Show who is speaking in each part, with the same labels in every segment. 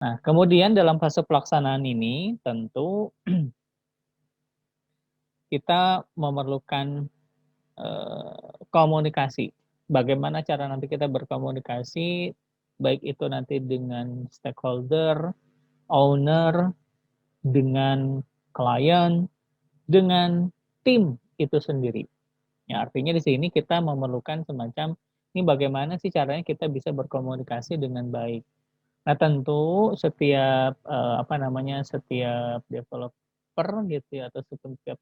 Speaker 1: Nah, kemudian dalam fase pelaksanaan ini tentu kita memerlukan komunikasi. Bagaimana cara nanti kita berkomunikasi, baik itu nanti dengan stakeholder, owner, dengan klien, dengan tim itu sendiri. Ya, artinya di sini kita memerlukan semacam ini bagaimana sih caranya kita bisa berkomunikasi dengan baik. Nah, tentu setiap setiap developer gitu ya atau setiap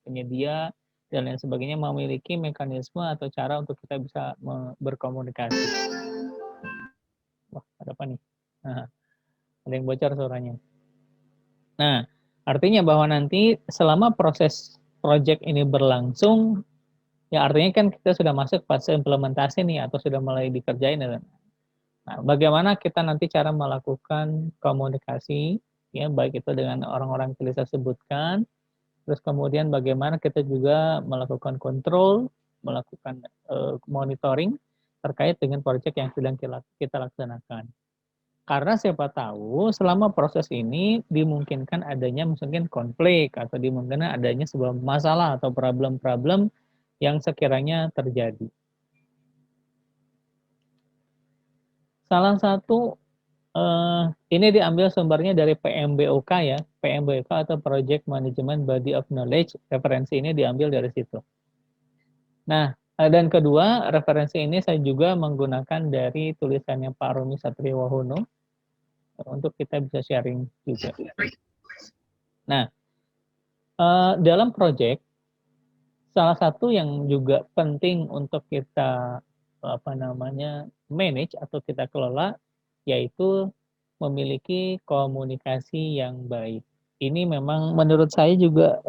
Speaker 1: penyedia dan lain sebagainya memiliki mekanisme atau cara untuk kita bisa berkomunikasi. Wah, ada apa nih? Nah, ada yang bocor suaranya. Nah, artinya bahwa nanti selama proses project ini berlangsung, ya artinya kan kita sudah masuk fase implementasi nih atau sudah mulai dikerjain. Nah, bagaimana kita nanti cara melakukan komunikasi, ya baik itu dengan orang-orang yang saya sebutkan, terus kemudian bagaimana kita juga melakukan kontrol, melakukan monitoring terkait dengan proyek yang sedang kita laksanakan. Karena siapa tahu selama proses ini dimungkinkan adanya mungkin konflik atau dimungkinkan adanya sebuah masalah atau problem-problem yang sekiranya terjadi. Salah satu ini diambil sumbernya dari PMBOK ya, PMBOK atau Project Management Body of Knowledge. Referensi ini diambil dari situ. Nah, dan kedua, referensi ini saya juga menggunakan dari tulisannya Pak Romi Satriwahono untuk kita bisa sharing juga. Nah, dalam project salah satu yang juga penting untuk kita manage atau kita kelola yaitu memiliki komunikasi yang baik. Ini memang menurut saya juga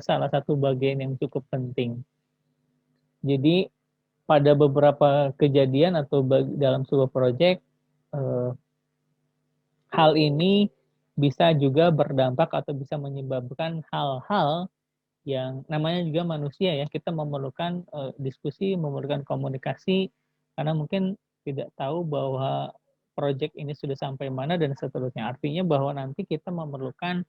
Speaker 1: salah satu bagian yang cukup penting. Jadi pada beberapa kejadian atau dalam sebuah proyek hal ini bisa juga berdampak atau bisa menyebabkan hal-hal yang namanya juga manusia ya, kita memerlukan diskusi, memerlukan komunikasi karena mungkin tidak tahu bahwa proyek ini sudah sampai mana dan seterusnya. Artinya bahwa nanti kita memerlukan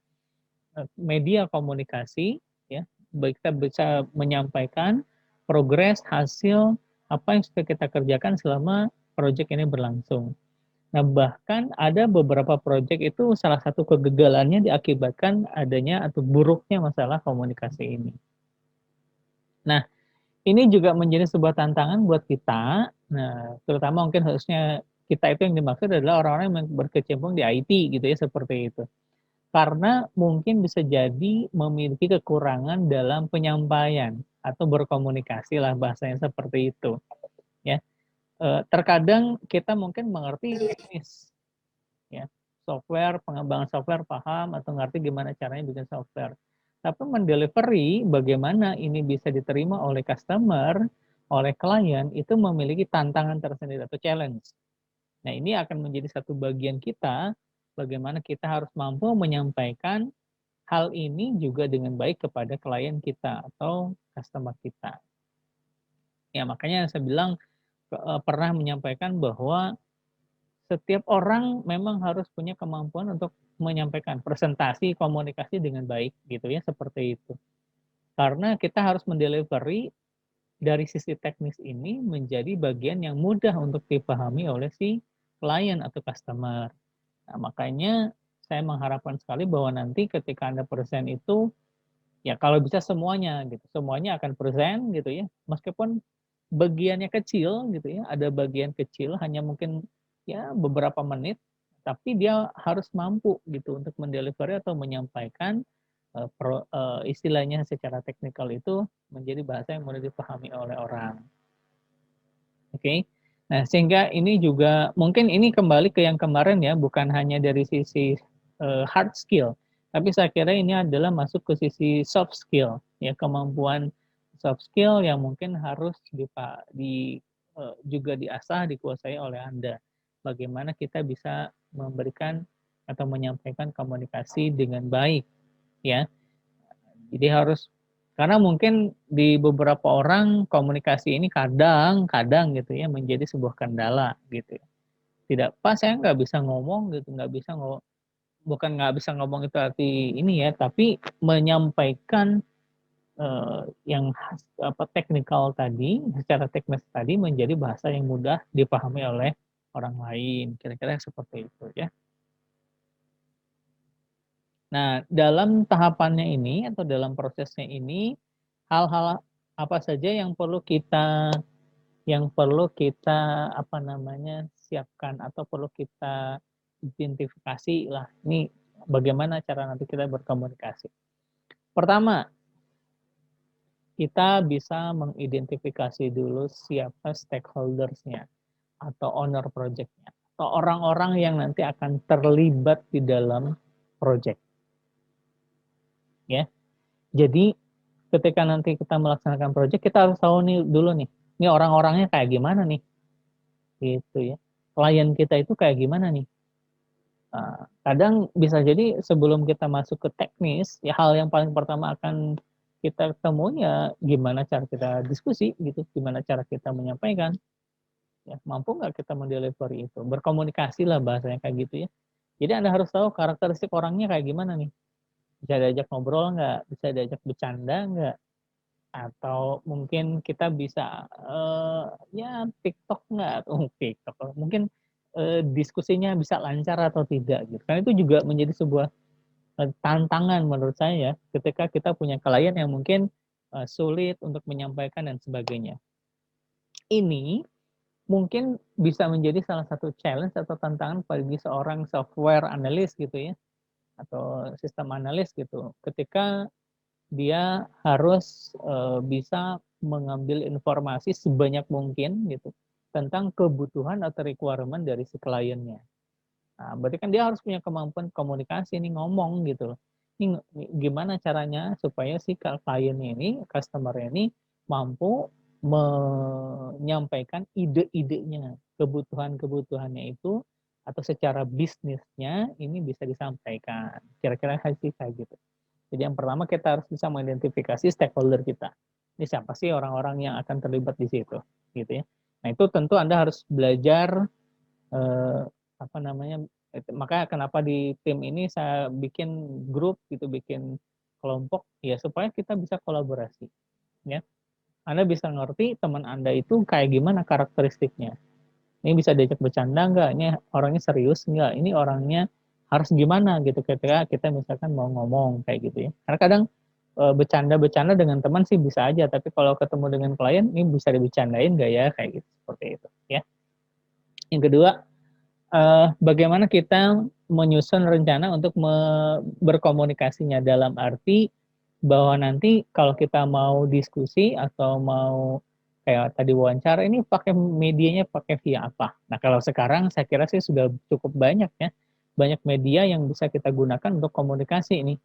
Speaker 1: media komunikasi ya, baik kita bisa menyampaikan progres, hasil apa yang sudah kita kerjakan selama proyek ini berlangsung. Nah, bahkan ada beberapa proyek itu salah satu kegagalannya diakibatkan adanya atau buruknya masalah komunikasi ini. Nah, ini juga menjadi sebuah tantangan buat kita. Nah, terutama mungkin harusnya kita itu yang dimaksud adalah orang-orang yang berkecimpung di IT gitu ya, seperti itu. Karena mungkin bisa jadi memiliki kekurangan dalam penyampaian atau berkomunikasi lah bahasanya seperti itu. Ya, terkadang kita mungkin mengerti teknis, ya software, pengembangan software paham atau ngerti gimana caranya bikin software. Tapi mendelivery bagaimana ini bisa diterima oleh customer, oleh klien itu memiliki tantangan tersendiri atau challenge. Nah, ini akan menjadi satu bagian kita bagaimana kita harus mampu menyampaikan hal ini juga dengan baik kepada klien kita atau customer kita. Ya, makanya saya bilang pernah menyampaikan bahwa setiap orang memang harus punya kemampuan untuk menyampaikan presentasi, komunikasi dengan baik gitu ya, seperti itu. Karena kita harus mendelivery dari sisi teknis ini menjadi bagian yang mudah untuk dipahami oleh si klien atau customer. Nah, makanya saya mengharapkan sekali bahwa nanti ketika Anda present itu ya kalau bisa semuanya gitu, semuanya akan present gitu ya. Meskipun bagiannya kecil gitu ya, ada bagian kecil hanya mungkin ya beberapa menit, tapi dia harus mampu gitu untuk mendelivery atau menyampaikan istilahnya secara teknikal itu menjadi bahasa yang mudah dipahami oleh orang. Oke. Okay? Nah, sehingga ini juga mungkin ini kembali ke yang kemarin ya, bukan hanya dari sisi hard skill, tapi saya kira ini adalah masuk ke sisi soft skill, ya kemampuan soft skill yang mungkin harus juga diasah, dikuasai oleh Anda. Bagaimana kita bisa memberikan atau menyampaikan komunikasi dengan baik, ya. Jadi harus karena mungkin di beberapa orang komunikasi ini kadang-kadang gitu ya menjadi sebuah kendala gitu. tidak pas, saya nggak bisa ngomong gitu, nggak bisa bukan nggak bisa ngomong itu arti ini ya, tapi menyampaikan yang teknikal tadi, secara teknis tadi menjadi bahasa yang mudah dipahami oleh orang lain, kira-kira seperti itu ya. Nah, dalam tahapannya ini atau dalam prosesnya ini, hal-hal apa saja yang perlu kita siapkan atau perlu kita identifikasi lah. Ini bagaimana cara nanti kita berkomunikasi. Pertama, kita bisa mengidentifikasi dulu siapa stakeholders-nya atau owner project-nya atau orang-orang yang nanti akan terlibat di dalam project. Ya. Jadi ketika nanti kita melaksanakan project, kita harus tahu nih dulu nih, ini orang-orangnya kayak gimana nih, gitu ya. Klien kita itu kayak gimana nih. Kadang bisa jadi sebelum kita masuk ke teknis, ya hal yang paling pertama akan kita temui ya gimana cara kita diskusi gitu, gimana cara kita menyampaikan, ya mampu nggak kita mendelivery itu, berkomunikasi lah bahasanya kayak gitu ya. Jadi Anda harus tahu karakteristik orangnya kayak gimana nih, bisa diajak ngobrol nggak, bisa diajak bercanda nggak, atau mungkin kita bisa ya TikTok nggak, TikTok mungkin diskusinya bisa lancar atau tidak gitu. Karena itu juga menjadi sebuah tantangan menurut saya ketika kita punya klien yang mungkin sulit untuk menyampaikan dan sebagainya. Ini mungkin bisa menjadi salah satu challenge atau tantangan bagi seorang software analyst gitu ya, atau sistem analis gitu. Ketika dia harus bisa mengambil informasi sebanyak mungkin gitu tentang kebutuhan atau requirement dari si kliennya. Nah, berarti kan dia harus punya kemampuan komunikasi nih, ngomong gitu loh. Ini gimana caranya supaya si klien ini, customer ini mampu menyampaikan ide-idenya, kebutuhan-kebutuhannya itu atau secara bisnisnya ini bisa disampaikan. Kira-kira kayak gitu. Jadi yang pertama kita harus bisa mengidentifikasi stakeholder kita. Ini siapa sih orang-orang yang akan terlibat di situ, gitu ya. Nah itu tentu Anda harus belajar eh, apa namanya, makanya kenapa di tim ini saya bikin grup gitu, bikin kelompok ya supaya kita bisa kolaborasi ya. Anda bisa ngerti teman Anda itu kayak gimana karakteristiknya, ini bisa diajak bercanda nggak, ini orangnya serius nggak, ini orangnya harus gimana gitu ketika kita misalkan mau ngomong kayak gitu ya. Karena kadang bercanda-bercanda dengan teman sih bisa aja, tapi kalau ketemu dengan klien ini bisa dibicarain nggak ya, kayak gitu, seperti itu ya. Yang kedua, bagaimana kita menyusun rencana untuk berkomunikasinya, dalam arti bahwa nanti kalau kita mau diskusi atau mau kayak tadi wawancara ini pakai medianya pakai via apa. Nah kalau sekarang saya kira sih sudah cukup banyak ya, banyak media yang bisa kita gunakan untuk komunikasi ini.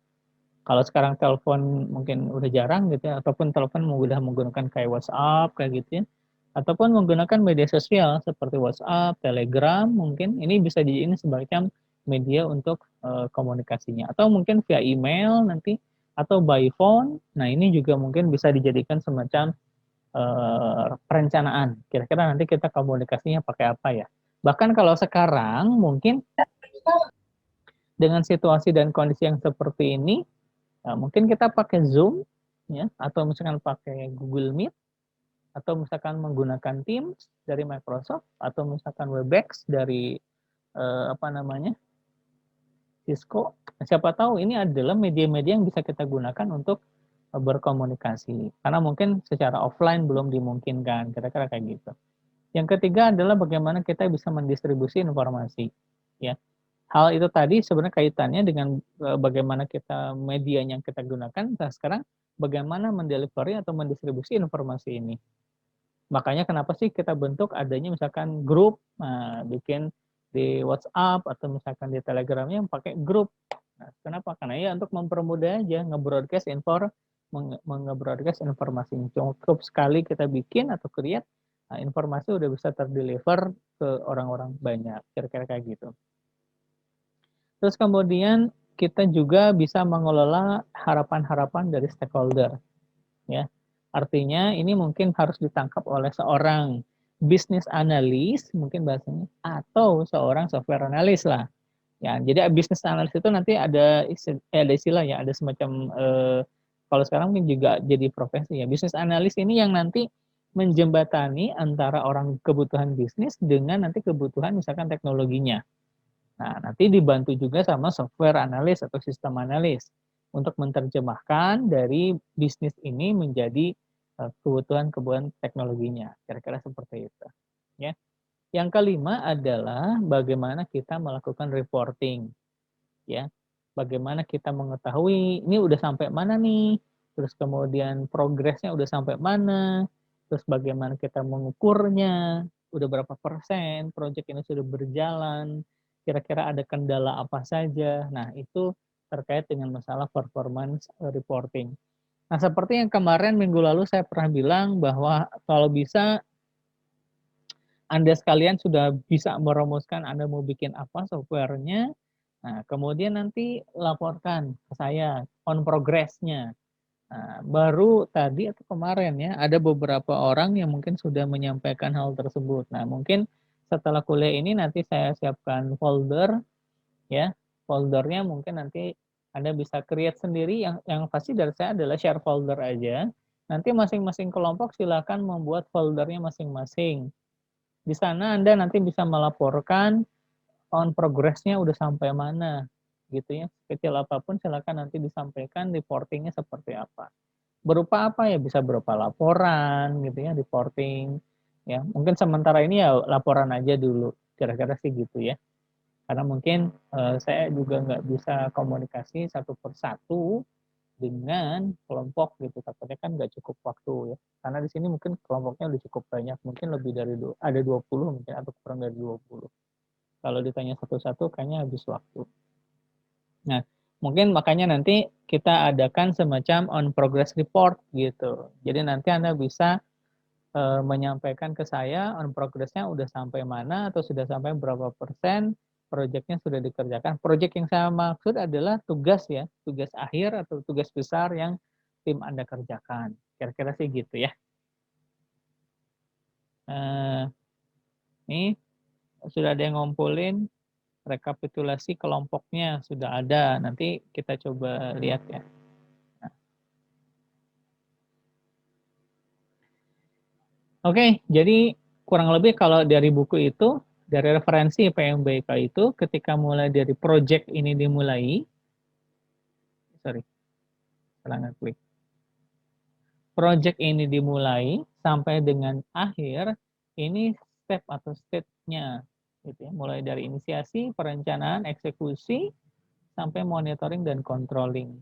Speaker 1: Kalau sekarang telepon mungkin udah jarang gitu ya, ataupun telepon udah menggunakan kayak WhatsApp kayak gitu ya, ataupun menggunakan media sosial seperti WhatsApp, Telegram, mungkin ini bisa dijadiin semacam media untuk komunikasinya, atau mungkin via email nanti, atau by phone. Nah ini juga mungkin bisa dijadikan semacam perencanaan. Kira-kira nanti kita komunikasinya pakai apa ya? Bahkan kalau sekarang mungkin dengan situasi dan kondisi yang seperti ini, mungkin kita pakai Zoom, ya, atau misalkan pakai Google Meet, atau misalkan menggunakan Teams dari Microsoft, atau misalkan Webex dari Cisco. Siapa tahu ini adalah media-media yang bisa kita gunakan untuk berkomunikasi. Karena mungkin secara offline belum dimungkinkan, kira-kira kayak gitu. Yang ketiga adalah bagaimana kita bisa mendistribusi informasi. Ya, hal itu tadi sebenarnya kaitannya dengan bagaimana kita media yang kita gunakan. Nah, sekarang bagaimana mendelivery atau mendistribusi informasi ini. Makanya kenapa sih kita bentuk adanya misalkan grup, bikin di WhatsApp atau misalkan di Telegramnya yang pakai grup. Nah, kenapa? Karena ya untuk mempermudah aja nge-broadcast informasi. Cukup sekali kita bikin atau create, informasi udah bisa terdeliver ke orang-orang banyak. Kira-kira kayak gitu. Terus kemudian kita juga bisa mengelola harapan-harapan dari stakeholder, ya. Artinya ini mungkin harus ditangkap oleh seorang business analyst mungkin bahasanya, atau seorang software analyst lah. Ya, jadi business analyst itu nanti ada istilah ya, ada semacam kalau sekarang mungkin juga jadi profesi ya. Business analyst ini yang nanti menjembatani antara orang kebutuhan bisnis dengan nanti kebutuhan misalkan teknologinya. Nah, nanti dibantu juga sama software analyst atau sistem analyst untuk menerjemahkan dari bisnis ini menjadi kebutuhan-kebutuhan teknologinya. Kira-kira seperti itu. Ya. Yang kelima adalah bagaimana kita melakukan reporting. Ya. Bagaimana kita mengetahui ini udah sampai mana nih, terus kemudian progresnya udah sampai mana, terus bagaimana kita mengukurnya, udah berapa persen proyek ini sudah berjalan, kira-kira ada kendala apa saja. Nah, itu terkait dengan masalah performance reporting. Nah, seperti yang kemarin minggu lalu saya pernah bilang bahwa kalau bisa Anda sekalian sudah bisa merumuskan Anda mau bikin apa softwarenya, nah kemudian nanti laporkan ke saya on progress-nya. Nah, baru tadi atau kemarin ya, ada beberapa orang yang mungkin sudah menyampaikan hal tersebut. Nah, mungkin setelah kuliah ini nanti saya siapkan folder ya. Foldernya mungkin nanti Anda bisa create sendiri, yang pasti dari saya adalah share folder aja. Nanti masing-masing kelompok silakan membuat foldernya masing-masing. Di sana Anda nanti bisa melaporkan on progress-nya udah sampai mana gitu ya. Kecil apapun silakan nanti disampaikan reportingnya seperti apa. Berupa apa ya? Bisa berupa laporan gitu ya, reporting. Ya, mungkin sementara ini ya laporan aja dulu. Kira-kira sih gitu ya. Karena mungkin saya juga nggak bisa komunikasi satu persatu dengan kelompok gitu, takutnya kan nggak cukup waktu ya. Karena di sini mungkin kelompoknya udah cukup banyak, mungkin lebih dari ada 20 mungkin atau kurang dari 20. Kalau ditanya satu-satu kayaknya habis waktu. Nah, mungkin makanya nanti kita adakan semacam on progress report gitu. Jadi nanti Anda bisa menyampaikan ke saya on progress-nya udah sampai mana atau sudah sampai berapa persen proyeknya sudah dikerjakan. Proyek yang saya maksud adalah tugas ya, tugas akhir atau tugas besar yang tim Anda kerjakan. Kira-kira sih gitu ya. Ini sudah ada yang ngumpulin rekapitulasi kelompoknya, sudah ada. Nanti kita coba lihat ya. Oke, jadi kurang lebih kalau dari buku itu, dari referensi PMBK itu, ketika mulai dari project ini dimulai, sorry, salah klik. Project ini dimulai sampai dengan akhir, ini step atau stage-nya, gitu ya. Mulai dari inisiasi, perencanaan, eksekusi, sampai monitoring dan controlling.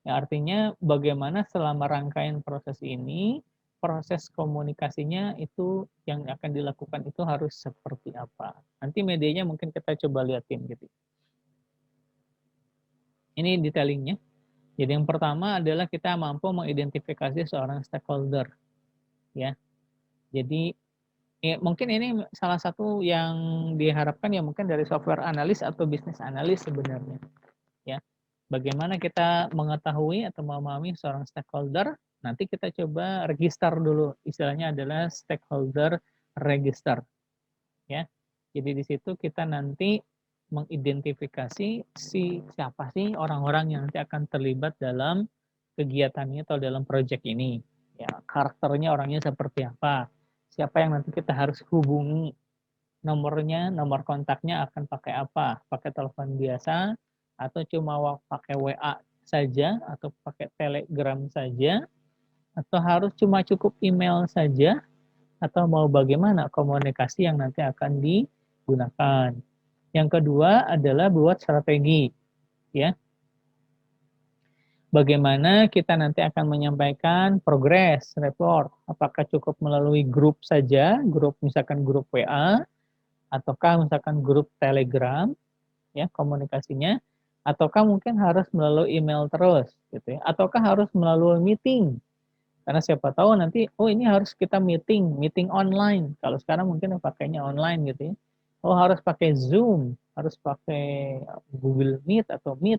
Speaker 1: Ya, artinya bagaimana selama rangkaian proses ini, proses komunikasinya itu yang akan dilakukan itu harus seperti apa. Nanti medianya mungkin kita coba liatin gitu. Ini detailingnya. Jadi yang pertama adalah kita mampu mengidentifikasi seorang stakeholder. Ya, jadi mungkin ini salah satu yang diharapkan ya mungkin dari software analis atau bisnis analis sebenarnya. Ya, bagaimana kita mengetahui atau memahami seorang stakeholder, nanti kita coba register dulu. Istilahnya adalah stakeholder register. Ya. Jadi di situ kita nanti mengidentifikasi siapa sih orang-orang yang nanti akan terlibat dalam kegiatannya atau dalam proyek ini. Ya, karakternya orangnya seperti apa? Siapa yang nanti kita harus hubungi? Nomornya, nomor kontaknya akan pakai apa? Pakai telepon biasa atau cuma pakai WA saja atau pakai Telegram saja atau harus cuma cukup email saja atau mau bagaimana komunikasi yang nanti akan digunakan. Yang kedua adalah buat strategi, ya. Bagaimana kita nanti akan menyampaikan progress report? Apakah cukup melalui grup saja, grup misalkan grup WA, ataukah misalkan grup Telegram, ya komunikasinya, ataukah mungkin harus melalui email terus, gitu ya? Ataukah harus melalui meeting? Karena siapa tahu nanti, oh ini harus kita meeting online. Kalau sekarang mungkin pakainya online gitu ya. Oh harus pakai Zoom, harus pakai Google Meet atau Meet.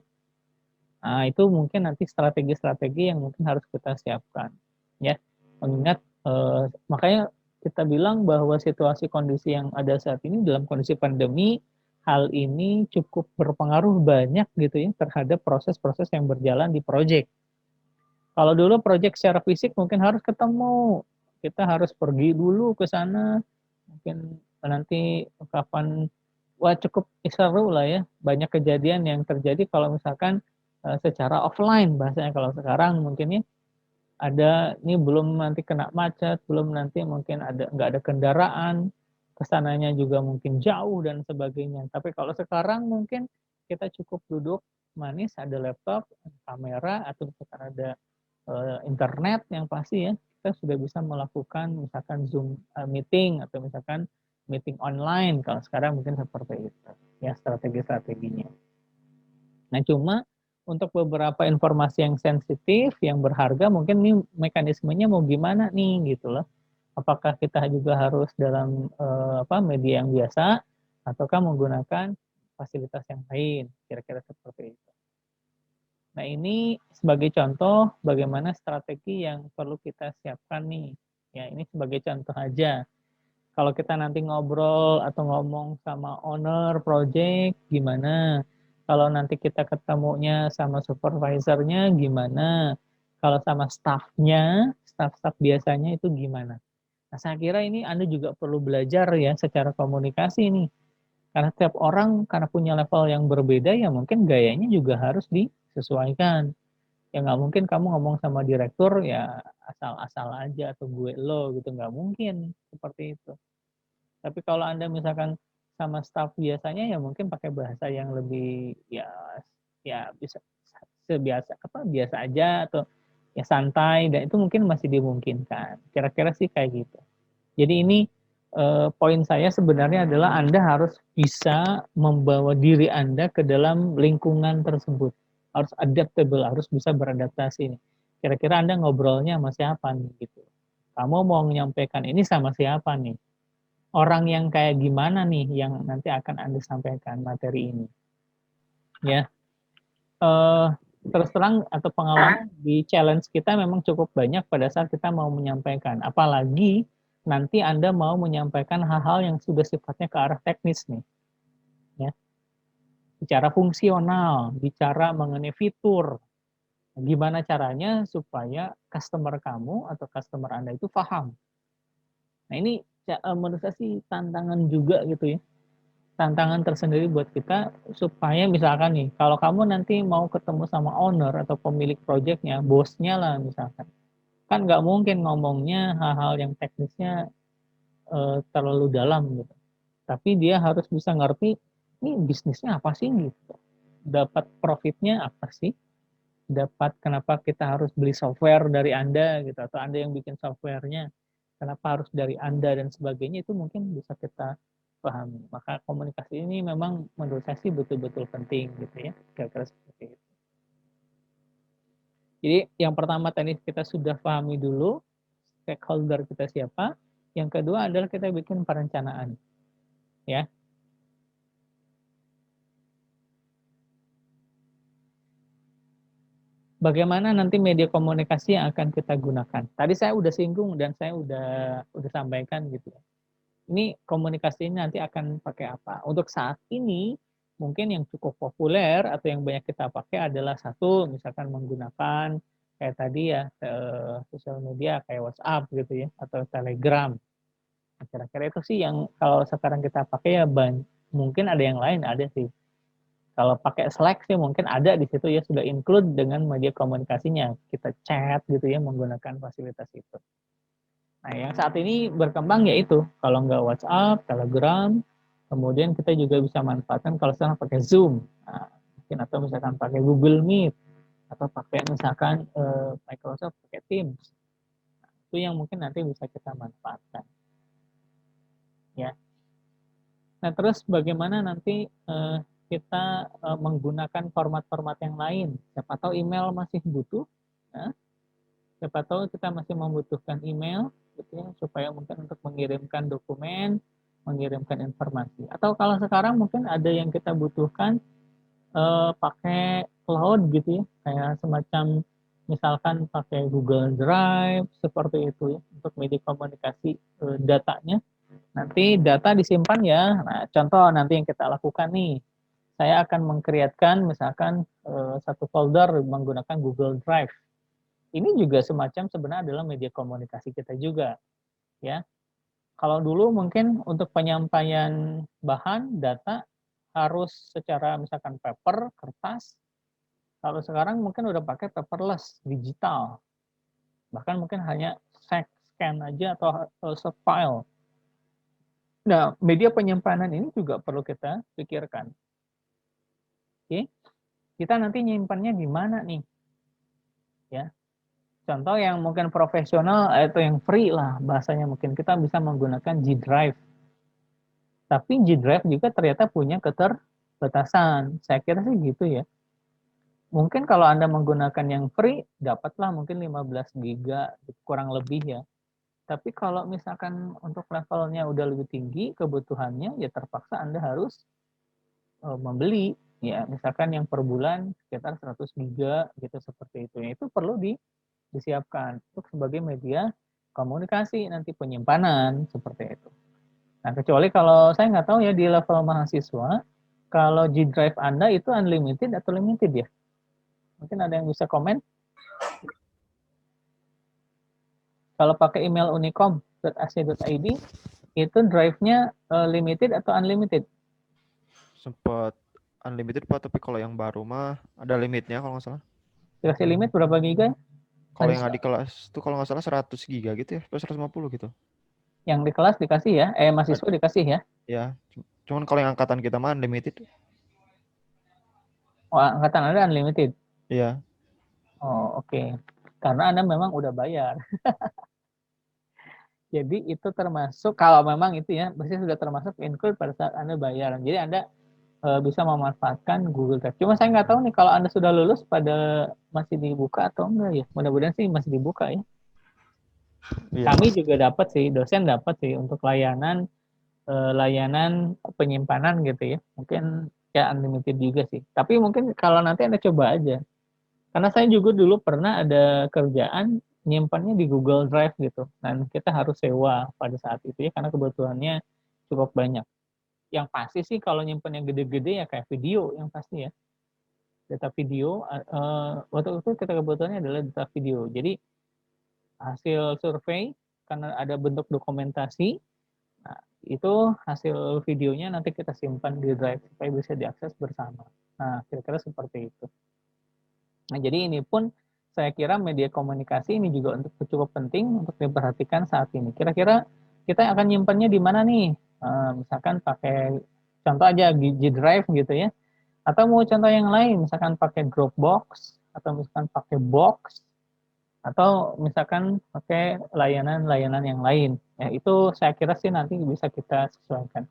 Speaker 1: Nah itu mungkin nanti strategi-strategi yang mungkin harus kita siapkan. Ya, mengingat makanya kita bilang bahwa situasi kondisi yang ada saat ini dalam kondisi pandemi, hal ini cukup berpengaruh banyak gitu ya terhadap proses-proses yang berjalan di proyek. Kalau dulu proyek secara fisik mungkin harus ketemu, kita harus pergi dulu ke sana, mungkin nanti kapan, wah cukup seru lah ya, banyak kejadian yang terjadi kalau misalkan secara offline bahasanya. Kalau sekarang mungkin ya ada, ini belum nanti kena macet, belum nanti mungkin ada nggak ada kendaraan, kesananya juga mungkin jauh dan sebagainya. Tapi kalau sekarang mungkin kita cukup duduk manis, ada laptop, kamera, atau misalkan ada internet yang pasti ya, kita sudah bisa melakukan misalkan Zoom meeting atau misalkan meeting online. Kalau sekarang mungkin seperti itu ya strategi-strateginya. Nah, cuma untuk beberapa informasi yang sensitif, yang berharga, mungkin nih mekanismenya mau gimana nih gitu loh. Apakah kita juga harus dalam media yang biasa ataukah menggunakan fasilitas yang lain, kira-kira seperti itu. Nah, ini sebagai contoh bagaimana strategi yang perlu kita siapkan nih. Ya, ini sebagai contoh aja. Kalau kita nanti ngobrol atau ngomong sama owner project, gimana? Kalau nanti kita ketemunya sama supervisornya, gimana? Kalau sama staffnya, staff-staff biasanya itu gimana? Nah, saya kira ini Anda juga perlu belajar ya secara komunikasi nih. Karena setiap orang karena punya level yang berbeda, ya mungkin gayanya juga harus disesuaikan. Ya nggak mungkin kamu ngomong sama direktur ya asal-asal aja atau gue lo gitu, nggak mungkin seperti itu. Tapi kalau Anda misalkan sama staff biasanya ya mungkin pakai bahasa yang lebih ya bisa sebiasa biasa aja atau ya santai, dan itu mungkin masih dimungkinkan. Kira-kira sih kayak gitu. Jadi ini poin saya sebenarnya adalah Anda harus bisa membawa diri Anda ke dalam lingkungan tersebut. Harus adaptable, harus bisa beradaptasi nih. Kira-kira Anda ngobrolnya sama siapa nih gitu. Kamu mau menyampaikan ini sama siapa nih? Orang yang kayak gimana nih yang nanti akan Anda sampaikan materi ini. Ya, terus terang atau pengalaman di challenge kita memang cukup banyak pada saat kita mau menyampaikan. Apalagi nanti Anda mau menyampaikan hal-hal yang sudah sifatnya ke arah teknis nih. Ya. Bicara fungsional, bicara mengenai fitur. Gimana caranya supaya customer kamu atau customer Anda itu paham. Nah, ini menurut saya sih tantangan juga gitu ya. Tantangan tersendiri buat kita supaya misalkan nih, kalau kamu nanti mau ketemu sama owner atau pemilik projectnya, bosnya lah misalkan, kan nggak mungkin ngomongnya hal-hal yang teknisnya terlalu dalam gitu. Tapi dia harus bisa ngerti ini bisnisnya apa sih gitu, dapat profitnya apa sih, dapat kenapa kita harus beli software dari Anda gitu, atau Anda yang bikin softwarenya, kenapa harus dari Anda dan sebagainya, itu mungkin bisa kita pahami. Maka komunikasi ini memang menurut saya sih betul-betul penting gitu ya, kira-kira seperti itu. Jadi yang pertama tadi kita sudah pahami dulu stakeholder kita siapa. Yang kedua adalah kita bikin perencanaan ya. Bagaimana nanti media komunikasi yang akan kita gunakan? Tadi saya udah singgung dan saya udah sampaikan gitu ya. Ini komunikasi ini nanti akan pakai apa? Untuk saat ini mungkin yang cukup populer atau yang banyak kita pakai adalah satu, misalkan menggunakan kayak tadi ya sosial media kayak WhatsApp gitu ya atau Telegram. Nah, kira-kira itu sih yang kalau sekarang kita pakai ya mungkin ada yang lain ada sih. Kalau pakai Slack sih mungkin ada di situ ya sudah include dengan media komunikasinya. Kita chat gitu ya menggunakan fasilitas itu. Nah, yang saat ini berkembang yaitu kalau nggak WhatsApp, Telegram, kemudian kita juga bisa manfaatkan kalau sekarang pakai Zoom, nah, mungkin atau misalkan pakai Google Meet, atau pakai misalkan Microsoft pakai Teams. Nah, itu yang mungkin nanti bisa kita manfaatkan. Ya. Nah, terus bagaimana nanti kita menggunakan format-format yang lain? Siapa tahu email masih butuh, ya. Siapa tahu kita masih membutuhkan email gitu ya, supaya mungkin untuk mengirimkan dokumen, mengirimkan informasi. Atau kalau sekarang mungkin ada yang kita butuhkan pakai cloud gitu ya, kayak semacam misalkan pakai Google Drive seperti itu ya untuk media komunikasi datanya. Nanti data disimpan ya. Nah, contoh nanti yang kita lakukan nih, saya akan mengkreatkan misalkan satu folder menggunakan Google Drive. Ini juga semacam sebenarnya adalah media komunikasi kita juga, ya. Kalau dulu mungkin untuk penyampaian bahan data harus secara misalkan paper, kertas. Kalau sekarang mungkin udah pakai paperless, digital. Bahkan mungkin hanya scan aja atau file. Nah, media penyimpanan ini juga perlu kita pikirkan. Oke, kita nanti nyimpannya di mana nih? Ya, contoh yang mungkin profesional atau yang free lah bahasanya mungkin kita bisa menggunakan G Drive. Tapi G Drive juga ternyata punya keterbatasan. Saya kira sih gitu ya. Mungkin kalau Anda menggunakan yang free, dapatlah mungkin 15 giga kurang lebih ya. Tapi kalau misalkan untuk levelnya udah lebih tinggi kebutuhannya, ya terpaksa Anda harus membeli. Ya, misalkan yang per bulan sekitar 100 giga gitu seperti itu. Ya, itu perlu disiapkan untuk sebagai media komunikasi nanti penyimpanan seperti itu. Nah, kecuali kalau saya nggak tahu ya di level mahasiswa, kalau G Drive Anda itu unlimited atau limited ya? Mungkin ada yang bisa komen. Kalau pakai email unicom.ac.id, itu drive-nya limited atau unlimited?
Speaker 2: Sempat unlimited Pak, tapi kalau yang baru mah ada limitnya kalau nggak salah.
Speaker 1: Dikasih limit berapa giga?
Speaker 2: Kalau yang adik kelas tuh kalau nggak salah 100 giga gitu ya, atau 150 gitu.
Speaker 1: Yang di kelas dikasih ya, mahasiswa dikasih ya.
Speaker 2: Ya, cuman kalau yang angkatan kita mah unlimited.
Speaker 1: Oh, angkatan Anda unlimited.
Speaker 2: Iya.
Speaker 1: Oh, oke. Okay. Karena Anda memang udah bayar. Jadi itu termasuk kalau memang itu ya, pasti sudah termasuk include pada saat Anda bayar. Jadi Anda bisa memanfaatkan Google Drive. Cuma saya nggak tahu nih kalau Anda sudah lulus pada masih dibuka atau enggak ya. Mudah-mudahan sih masih dibuka ya.
Speaker 2: Iya.
Speaker 1: Kami juga dapat sih, dosen dapat sih untuk layanan penyimpanan gitu ya. Mungkin ya unlimited juga sih. Tapi mungkin kalau nanti Anda coba aja. Karena saya juga dulu pernah ada kerjaan nyimpannya di Google Drive gitu. Dan kita harus sewa pada saat itu ya karena kebutuhannya cukup banyak. Yang pasti sih kalau nyimpan yang gede-gede ya kayak video yang pasti ya. Data video waktu itu kita kebutuhannya adalah data video. Jadi hasil survei karena ada bentuk dokumentasi. Nah, itu hasil videonya nanti kita simpan di drive supaya bisa diakses bersama. Nah, kira-kira seperti itu. Nah, jadi ini pun saya kira media komunikasi ini juga untuk cukup penting untuk diperhatikan saat ini. Kira-kira kita akan nyimpannya di mana nih? Misalkan pakai contoh aja G Drive gitu ya. Atau mau contoh yang lain, misalkan pakai Dropbox atau misalkan pakai Box atau misalkan pakai layanan-layanan yang lain. Ya, itu saya kira sih nanti bisa kita sesuaikan.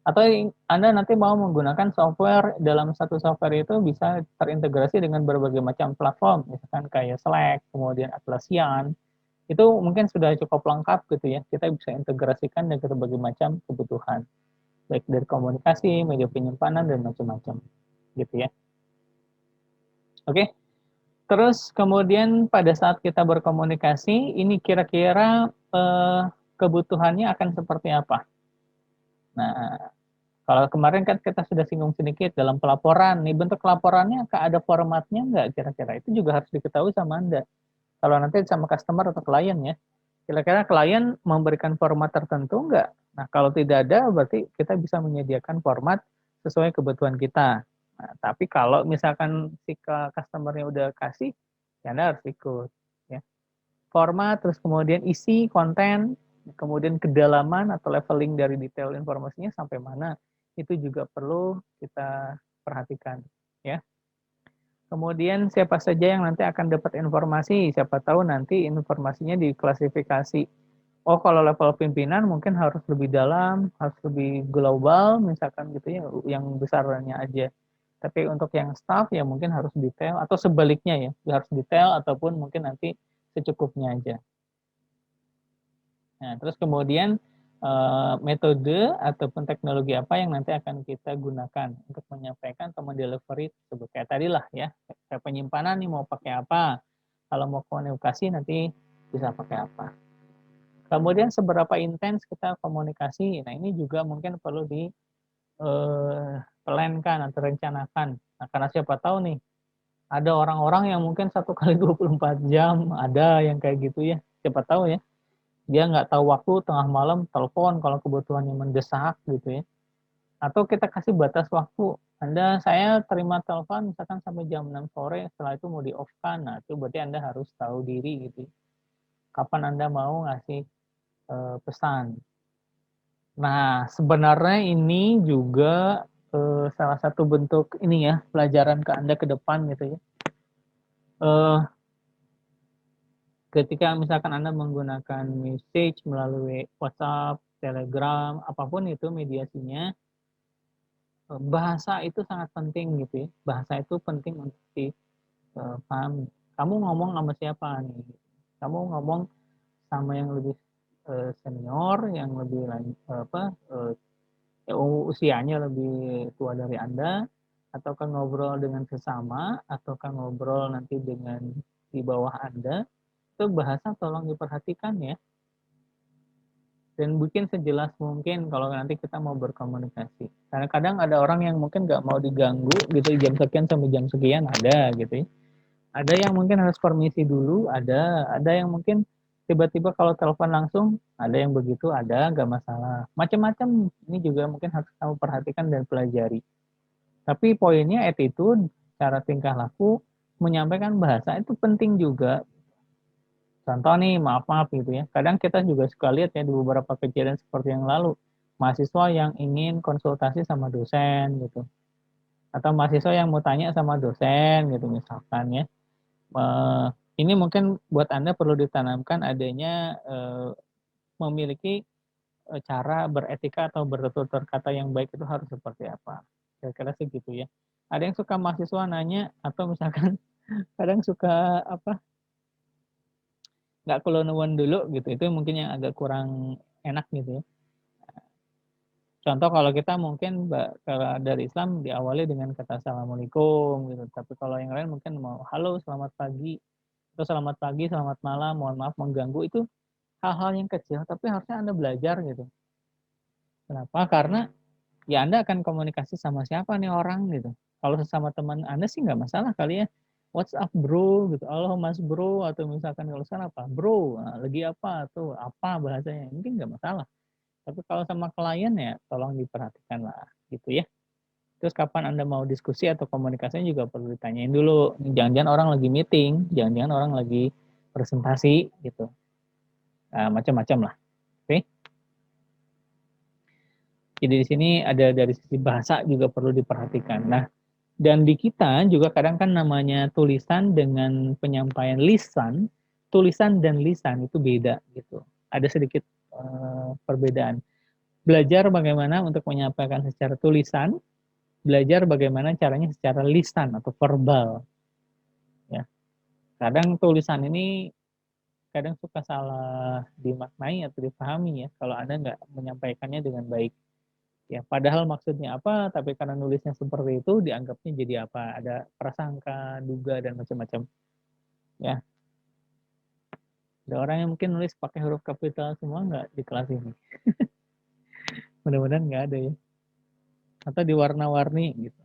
Speaker 1: Atau Anda nanti mau menggunakan software, dalam satu software itu bisa terintegrasi dengan berbagai macam platform, misalkan kayak Slack, kemudian Atlassian, itu mungkin sudah cukup lengkap gitu ya, kita bisa integrasikan dengan berbagai macam kebutuhan, baik dari komunikasi, media penyimpanan, dan macam-macam, gitu ya. Oke, terus kemudian pada saat kita berkomunikasi, ini kira-kira kebutuhannya akan seperti apa? Nah, kalau kemarin kan kita sudah singgung sedikit dalam pelaporan, nih bentuk laporannya ada formatnya nggak kira-kira? Itu juga harus diketahui sama Anda. Kalau nanti sama customer atau klien ya, kira-kira klien memberikan format tertentu nggak? Nah, kalau tidak ada, berarti kita bisa menyediakan format sesuai kebutuhan kita. Nah, tapi kalau misalkan si customer-nya udah kasih, ya Anda harus ikut. Ya. Format, terus kemudian isi, konten, kemudian kedalaman atau leveling dari detail informasinya sampai mana, itu juga perlu kita perhatikan. Ya. Kemudian siapa saja yang nanti akan dapat informasi, siapa tahu nanti informasinya diklasifikasi. Oh, kalau level pimpinan mungkin harus lebih dalam, harus lebih global, misalkan gitu ya, yang besarnya aja. Tapi untuk yang staff ya mungkin harus detail, atau sebaliknya ya, harus detail ataupun mungkin nanti secukupnya aja. Nah, terus kemudian metode ataupun teknologi apa yang nanti akan kita gunakan untuk menyampaikan atau mendelivery tersebut. Kayak tadi lah ya, kayak penyimpanan nih mau pakai apa, Kalau mau komunikasi nanti bisa pakai apa. Kemudian seberapa intens kita komunikasi, nah ini juga mungkin perlu di plankan atau rencanakan. Nah, karena siapa tahu nih, ada orang-orang yang mungkin 1 kali 24 jam, ada yang kayak gitu ya, siapa tahu ya, dia nggak tahu waktu, tengah malam telepon kalau kebutuhannya mendesak gitu ya. Atau kita kasih batas waktu, saya terima telepon misalkan sampai jam 6 sore, setelah itu mau di-off-kan, nah itu berarti Anda harus tahu diri gitu. Kapan Anda mau ngasih pesan. Nah, sebenarnya ini juga salah satu bentuk ini ya, pelajaran ke Anda ke depan gitu ya. Ketika misalkan Anda menggunakan message melalui WhatsApp, Telegram, apapun itu mediasinya, bahasa itu sangat penting gitu ya. Bahasa itu penting untuk dipahami. Kamu ngomong sama siapa nih? Kamu ngomong sama yang lebih senior, yang lebih usianya lebih tua dari Anda, ataukah ngobrol dengan sesama, ataukah ngobrol nanti dengan di bawah Anda, itu bahasa tolong diperhatikan ya. Dan bikin sejelas mungkin kalau nanti kita mau berkomunikasi. Karena kadang ada orang yang mungkin nggak mau diganggu gitu jam sekian sampai jam sekian ada gitu ya. Ada yang mungkin harus permisi dulu, ada yang mungkin tiba-tiba kalau telepon langsung, ada yang begitu, ada nggak masalah. Macam-macam ini juga mungkin harus kamu perhatikan dan pelajari. Tapi poinnya attitude, cara tingkah laku, menyampaikan bahasa itu penting juga. Contoh nih, maaf-maaf gitu ya. Kadang kita juga suka lihat ya di beberapa kejadian seperti yang lalu, mahasiswa yang ingin konsultasi sama dosen gitu. Atau mahasiswa yang mau tanya sama dosen gitu misalkan ya. Ini mungkin buat Anda perlu ditanamkan adanya memiliki cara beretika atau bertutur kata yang baik itu harus seperti apa. Kira-kira sih gitu ya. Ada yang suka mahasiswa nanya atau misalkan kadang suka apa nggak kelunuan dulu gitu. Itu mungkin yang agak kurang enak gitu ya. Contoh kalau kita mungkin kalau dari Islam diawali dengan kata assalamualaikum gitu. Tapi kalau yang lain mungkin mau halo selamat pagi atau selamat pagi selamat malam mohon maaf mengganggu itu hal-hal yang kecil tapi harusnya Anda belajar gitu. Kenapa? Karena ya Anda akan komunikasi sama siapa nih orang gitu. Kalau sesama teman Anda sih nggak masalah kali ya. What's up bro gitu. Halo mas bro atau misalkan kalau sana apa bro lagi apa tuh apa bahasanya mungkin nggak masalah. Tapi kalau sama klien ya tolong diperhatikan lah gitu ya. Terus kapan Anda mau diskusi atau komunikasinya juga perlu ditanyain dulu. Jangan-jangan orang lagi meeting, jangan-jangan orang lagi presentasi gitu. Macam-macam lah. Oke. Jadi di sini ada dari sisi bahasa juga perlu diperhatikan. Nah, dan di kita juga kadang kan namanya tulisan dengan penyampaian lisan, tulisan dan lisan itu beda gitu. Ada sedikit perbedaan. Belajar bagaimana untuk menyampaikan secara tulisan, belajar bagaimana caranya secara lisan atau verbal. Ya, kadang tulisan ini kadang suka salah dimaknai atau dipahami ya kalau Anda nggak menyampaikannya dengan baik. Ya, padahal maksudnya apa, tapi karena nulisnya seperti itu dianggapnya jadi apa? Ada prasangka, duga dan macam-macam. Ya, ada orang yang mungkin nulis pakai huruf kapital semua nggak di kelas ini. Mudah-mudahan nggak ada ya. Atau diwarna-warni gitu.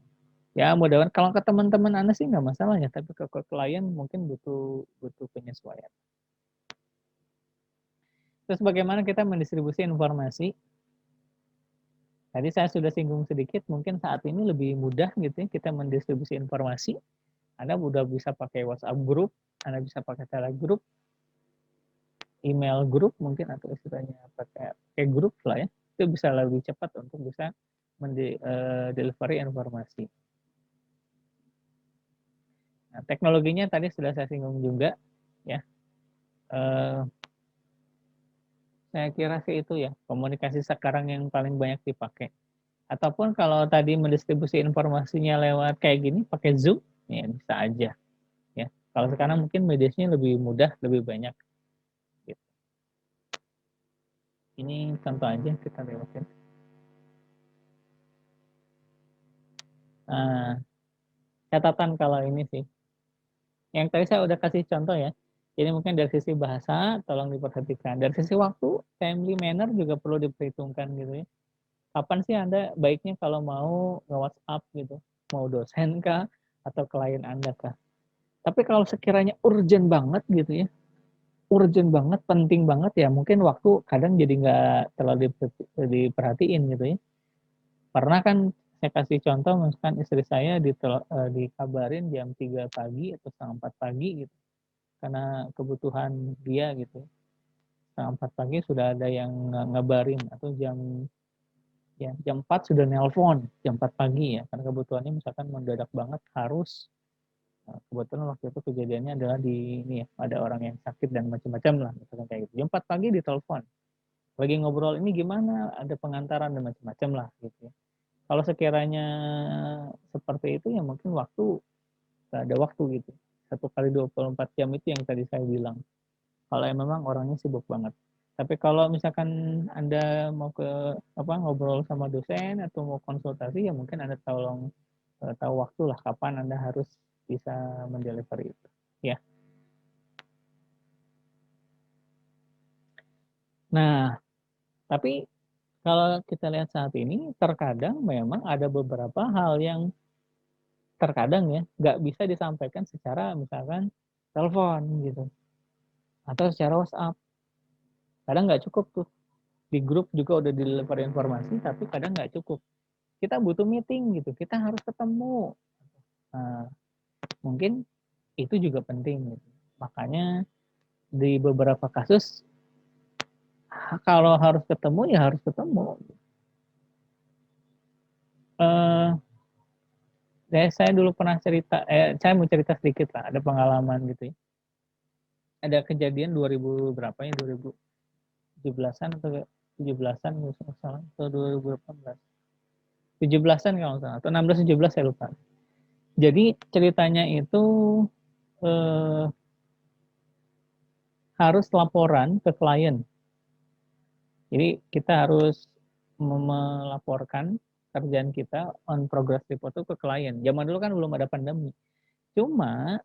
Speaker 1: Ya, mudah-mudahan kalau ke teman-teman Anda sih nggak masalah ya, tapi ke klien mungkin butuh butuh penyesuaian. Terus bagaimana kita mendistribusi informasi? Tadi saya sudah singgung sedikit, mungkin saat ini lebih mudah gitu ya kita mendistribusi informasi. Anda udah bisa pakai WhatsApp group, Anda bisa pakai Telegram, email group mungkin atau istilahnya pakai grup lah ya. Itu bisa lebih cepat untuk bisa delivery informasi. Nah, teknologinya tadi sudah saya singgung juga ya. Saya kira sih itu ya komunikasi sekarang yang paling banyak dipakai. Ataupun kalau tadi mendistribusi informasinya lewat kayak gini pakai Zoom ya bisa aja ya. Kalau sekarang mungkin mediasinya lebih mudah, lebih banyak. Gitu. Ini contoh aja kita lewatin. Nah, catatan kalau ini sih Yang tadi saya udah kasih contoh ya. Jadi mungkin dari sisi bahasa tolong diperhatikan. Dari sisi waktu, timely manner juga perlu diperhitungkan gitu ya. Kapan sih Anda baiknya kalau mau nge-WhatsApp gitu? Mau dosen kah atau klien Anda kah? Tapi kalau sekiranya urgent banget gitu ya, urgent banget, penting banget ya, mungkin waktu kadang jadi nggak terlalu diperhatiin gitu ya. Pernah kan saya kasih contoh, misalkan istri saya dikabarin jam 3 pagi atau setengah 4 pagi gitu, karena kebutuhan dia gitu. Setengah 4 pagi sudah ada yang ngabarin, atau jam 4 sudah nelpon, jam 4 pagi ya, karena kebutuhannya misalkan mendadak banget harus. Kebetulan waktu itu kejadiannya adalah di ini ya, ada orang yang sakit dan macam-macam lah, misalkan kayak gitu. Jam 4 pagi ditelepon, lagi ngobrol ini gimana, ada pengantaran dan macam-macam lah gitu ya. Kalau sekiranya seperti itu ya mungkin waktu, nggak ada waktu gitu. 1 kali 24 jam itu yang tadi saya bilang. Kalau yang memang orangnya sibuk banget. Tapi kalau misalkan Anda mau ngobrol sama dosen atau mau konsultasi ya mungkin Anda tahu waktu lah kapan Anda harus bisa mendeliver itu. Ya. Nah, tapi kalau kita lihat saat ini terkadang memang ada beberapa hal yang terkadang ya nggak bisa disampaikan secara misalkan telepon gitu atau secara WhatsApp. Kadang nggak cukup tuh, di grup juga udah deliver informasi tapi kadang nggak cukup, kita butuh meeting gitu, kita harus ketemu. Nah, mungkin itu juga penting gitu. Makanya di beberapa kasus kalau harus ketemu ya harus ketemu. Saya dulu pernah cerita, saya mau cerita sedikit lah, ada pengalaman gitu ya. Ada kejadian 2000 berapa ya, 2017-an atau 17-an kalau salah, atau 2018. 17-an kalau salah, atau 16 17 saya lupa. Jadi ceritanya itu eh, harus laporan ke klien. Jadi kita harus melaporkan kerjaan kita on progress report itu ke klien. Zaman dulu kan belum ada pandemi. Cuma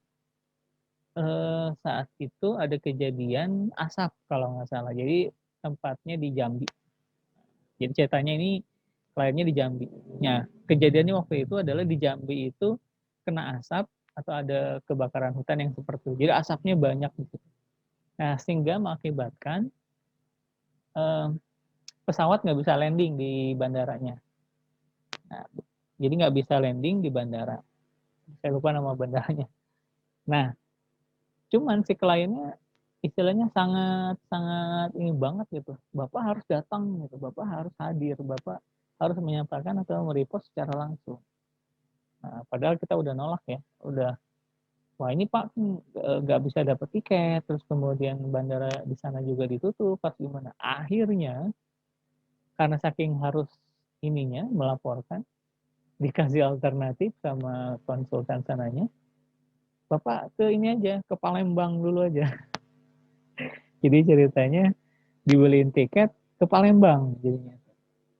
Speaker 1: saat itu ada kejadian asap kalau nggak salah. Jadi tempatnya di Jambi. Jadi ceritanya ini kliennya di Jambi. Nah, kejadiannya waktu itu adalah di Jambi itu kena asap atau ada kebakaran hutan yang seperti itu. Jadi asapnya banyak gitu. Nah, sehingga mengakibatkan eh, pesawat nggak bisa landing di bandaranya. Nah, jadi nggak bisa landing di bandara. Saya lupa nama bandaranya. Nah, cuman si kliennya istilahnya sangat sangat ini banget gitu. Bapak harus datang gitu, Bapak harus hadir, Bapak harus menyampaikan atau merepost secara langsung. Nah, padahal kita udah nolak ya, udah wah ini Pak nggak bisa dapat tiket, terus kemudian bandara di sana juga ditutup, pas gimana? Akhirnya karena saking harus ininya melaporkan, dikasih alternatif sama konsultan sananya, Bapak ke ini aja, ke Palembang dulu aja. Jadi ceritanya dibeliin tiket ke Palembang jadinya.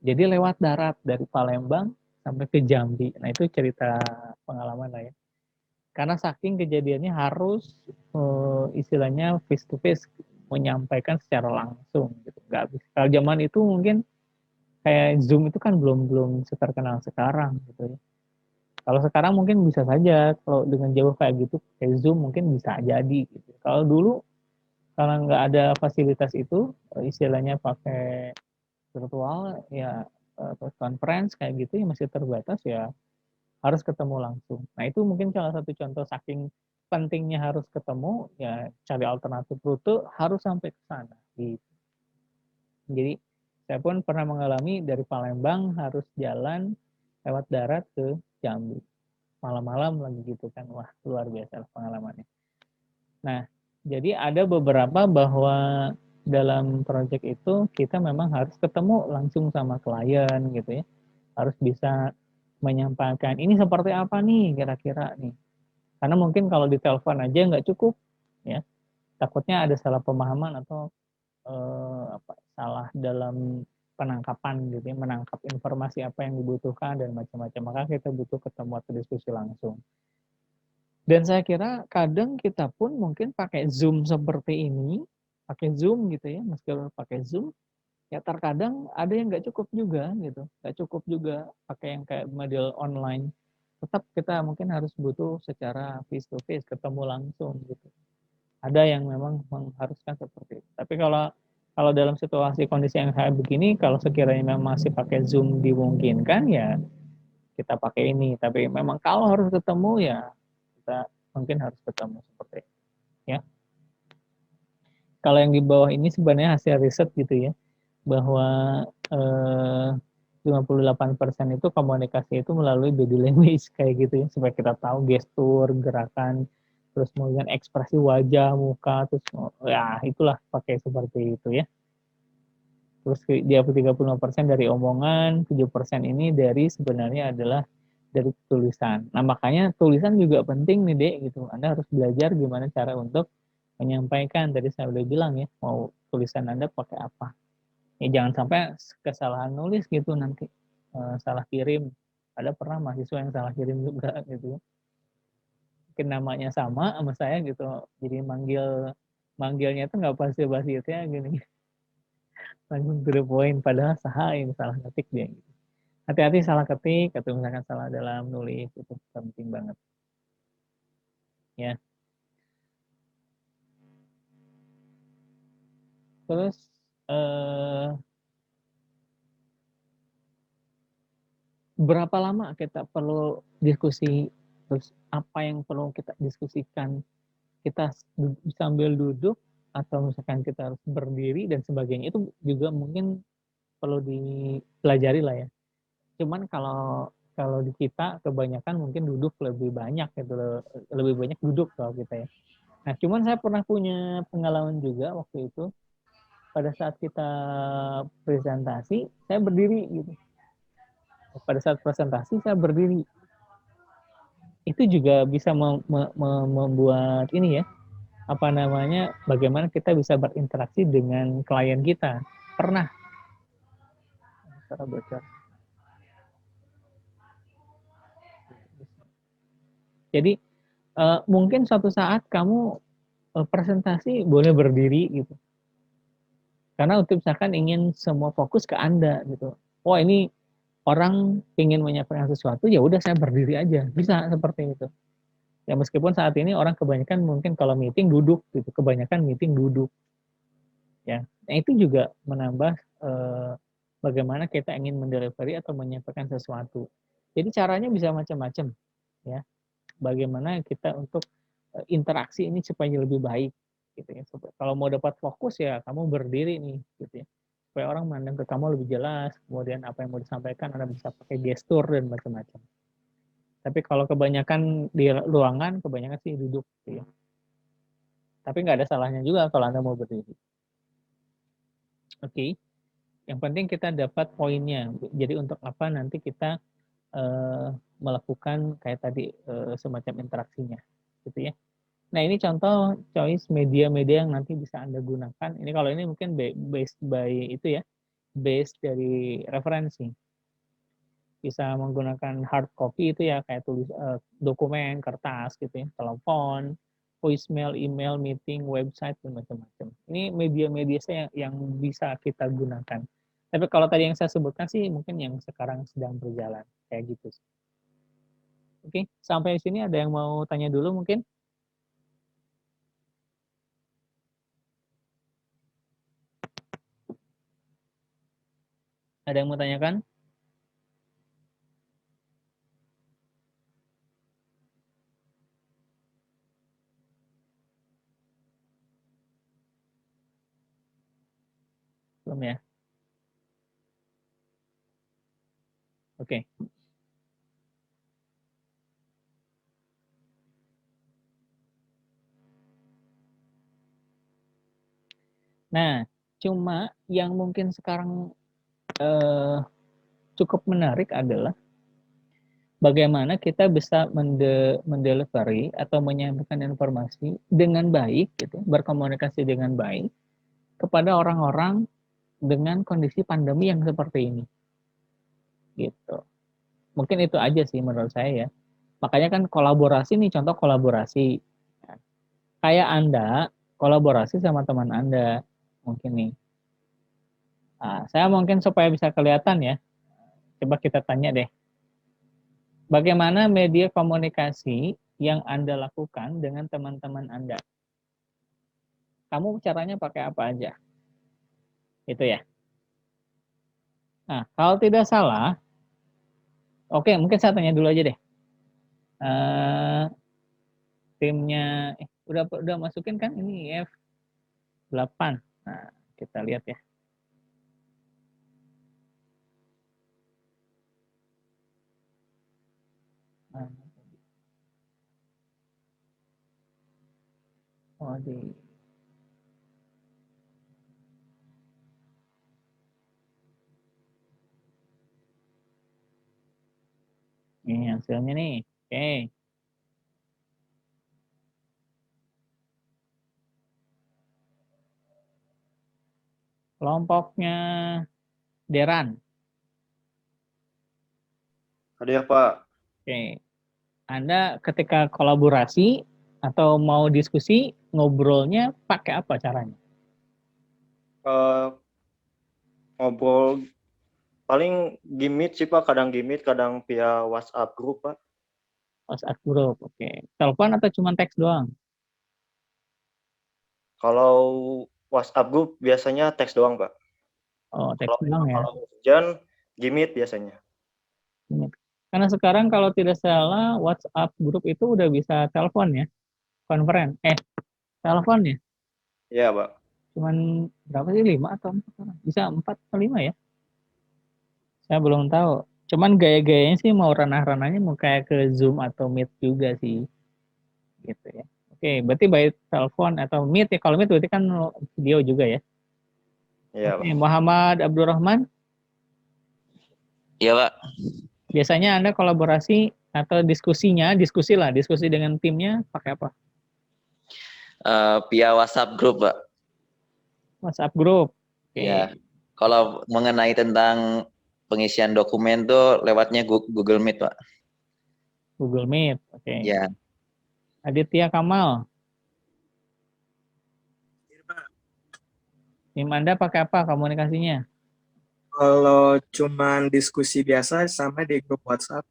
Speaker 1: Jadi lewat darat dari Palembang sampai ke Jambi. Nah itu cerita pengalaman lah ya. Karena saking kejadiannya harus istilahnya face to face, menyampaikan secara langsung gitu. Gak bisa. Kalau zaman itu mungkin kayak Zoom itu kan belum belum terkenal sekarang gitu ya. Kalau sekarang mungkin bisa saja kalau dengan jauh kayak gitu kayak Zoom mungkin bisa jadi gitu. Kalau dulu karena nggak ada fasilitas itu, istilahnya pakai virtual ya, conference kayak gitu ya masih terbatas ya, harus ketemu langsung. Nah itu mungkin salah satu contoh saking pentingnya harus ketemu ya, cari alternatif rute harus sampai ke sana gitu. Jadi saya pun pernah mengalami dari Palembang harus jalan lewat darat ke Jambi malam-malam lagi gitu kan, wah luar biasa pengalamannya. Nah jadi ada beberapa bahwa dalam proyek itu kita memang harus ketemu langsung sama klien gitu ya, harus bisa menyampaikan ini seperti apa nih kira-kira nih, karena mungkin kalau di telepon aja nggak cukup ya, takutnya ada salah pemahaman atau salah dalam penangkapan gitu ya, menangkap informasi apa yang dibutuhkan dan macam-macam, maka kita butuh ketemu atau diskusi langsung. Dan saya kira kadang kita pun mungkin pakai Zoom seperti ini, pakai Zoom gitu ya, meskipun pakai Zoom, ya terkadang ada yang nggak cukup juga gitu, nggak cukup juga pakai yang kayak model online. Tetap kita mungkin harus butuh secara face to face, ketemu langsung gitu. Ada yang memang mengharuskan seperti itu. Tapi kalau kalau dalam situasi kondisi yang kayak begini, kalau sekiranya memang masih pakai Zoom dimungkinkan, ya kita pakai ini. Tapi memang kalau harus ketemu, ya kita mungkin harus ketemu seperti itu, ya. Kalau yang di bawah ini sebenarnya hasil riset gitu ya, bahwa 58% itu komunikasi itu melalui body language kayak gitu ya, supaya kita tahu gestur, gerakan, terus kemudian ekspresi wajah, muka, terus ya itulah pakai seperti itu ya. Terus dia 35% dari omongan, 7% ini dari sebenarnya adalah dari tulisan. Nah, makanya tulisan juga penting nih, Dek, gitu. Anda harus belajar gimana cara untuk menyampaikan. Tadi saya udah bilang ya, mau tulisan Anda pakai apa. Ya jangan sampai kesalahan nulis gitu nanti. Salah kirim. Ada pernah mahasiswa yang salah kirim juga gitu. Mungkin namanya sama saya gitu. Jadi manggilnya itu nggak pasti ya gini. Langsung to the point, padahal salah yang salah ketik dia gitu. Hati-hati salah ketik atau misalkan salah dalam nulis, itu penting banget ya. Terus berapa lama kita perlu diskusi, terus apa yang perlu kita diskusikan, kita sambil duduk atau misalkan kita harus berdiri dan sebagainya, itu juga mungkin perlu dipelajari lah ya. Cuman kalau kalau di kita kebanyakan mungkin duduk lebih banyak gitu, lebih banyak duduk kalau kita ya. Nah, cuman saya pernah punya pengalaman juga waktu itu, pada saat kita presentasi, saya berdiri gitu. Pada saat presentasi saya berdiri. Itu juga bisa membuat ini ya, apa namanya, bagaimana kita bisa berinteraksi dengan klien kita. Pernah. Bocor. Jadi mungkin suatu saat kamu presentasi boleh berdiri gitu. Karena untuk misalkan ingin semua fokus ke Anda gitu. Oh, ini orang ingin menyampaikan sesuatu, ya udah saya berdiri aja. Bisa seperti itu. Ya meskipun saat ini orang kebanyakan mungkin kalau meeting duduk gitu, kebanyakan meeting duduk. Ya. Nah, itu juga menambah bagaimana kita ingin mendelivery atau menyampaikan sesuatu. Jadi caranya bisa macam-macam ya. Bagaimana kita untuk interaksi ini supaya lebih baik gitu ya. Kalau mau dapat fokus ya kamu berdiri nih gitu ya. Supaya orang memandang ke kamu lebih jelas, kemudian apa yang mau disampaikan Anda bisa pakai gestur dan macam-macam. Tapi kalau kebanyakan di ruangan, kebanyakan sih duduk gitu ya. Tapi nggak ada salahnya juga kalau Anda mau berdiri. Oke. Yang penting kita dapat poinnya. Jadi untuk apa nanti kita melakukan kayak tadi semacam interaksinya gitu ya. Nah, ini contoh choice media-media yang nanti bisa Anda gunakan. Ini kalau ini mungkin based by itu ya, based dari referensi. Bisa menggunakan hard copy itu ya, kayak tulis dokumen, kertas gitu ya, telepon, voicemail, email, meeting, website, dan macam-macam. Ini media-media saya yang bisa kita gunakan. Tapi kalau tadi yang saya sebutkan sih mungkin yang sekarang sedang berjalan, kayak gitu. Oke, sampai sini ada yang mau tanya dulu mungkin? Ada yang mau tanyakan? Belum ya? Oke. Nah, cuma yang mungkin sekarang cukup menarik adalah bagaimana kita bisa mendelivery atau menyampaikan informasi dengan baik, gitu, berkomunikasi dengan baik kepada orang-orang dengan kondisi pandemi yang seperti ini, gitu. Mungkin itu aja sih menurut saya ya. Makanya kan kolaborasi nih, contoh kolaborasi. Kayak Anda kolaborasi sama teman Anda mungkin nih. Nah, saya mungkin supaya bisa kelihatan ya, coba kita tanya deh. Bagaimana media komunikasi yang Anda lakukan dengan teman-teman Anda? Kamu caranya pakai apa aja? Itu ya. Nah, kalau tidak salah, oke, mungkin saya tanya dulu aja deh. Eh, timnya udah masukin kan ini F8. Nah, kita lihat ya. Nah, oh, ini hasilnya nih. Oke. Kelompoknya Deran.
Speaker 2: Hadir Pak.
Speaker 1: Oke. Anda ketika kolaborasi atau mau diskusi, ngobrolnya pakai apa caranya?
Speaker 3: Ngobrol paling Gmeet sih Pak, kadang Gmeet, kadang via WhatsApp grup Pak.
Speaker 1: WhatsApp group, oke. Telepon atau cuma teks doang?
Speaker 3: Kalau WhatsApp grup biasanya teks doang Pak.
Speaker 1: Oh, teks doang ya.
Speaker 3: Kalau hujan Gmeet biasanya.
Speaker 1: Karena sekarang kalau tidak salah WhatsApp grup itu udah bisa telepon ya, konferen. Telepon ya.
Speaker 3: Iya Pak.
Speaker 1: Cuman berapa sih, 5 atau 4 orang? Bisa 4 atau 5 ya? Saya belum tahu. Cuman gaya-gayanya sih mau ranah-ranahnya mau kayak ke Zoom atau Meet juga sih. Gitu ya. Oke, berarti by telepon atau Meet ya. Kalau Meet berarti kan video juga ya.
Speaker 3: Iya
Speaker 1: Oke,
Speaker 3: Pak.
Speaker 1: Muhammad Abdurrahman,
Speaker 4: Iya, Pak.
Speaker 1: biasanya Anda kolaborasi atau diskusi lah, diskusi dengan timnya pakai apa?
Speaker 4: Via WhatsApp grup, Pak.
Speaker 1: WhatsApp group. Oke.
Speaker 4: Ya. Kalau mengenai tentang pengisian dokumen tuh lewatnya Google Meet, Pak.
Speaker 1: Google Meet. Oke.
Speaker 4: Ya.
Speaker 1: Aditya Kamal, tim Anda pakai apa komunikasinya?
Speaker 5: Kalau cuman diskusi biasa sama di grup WhatsApp.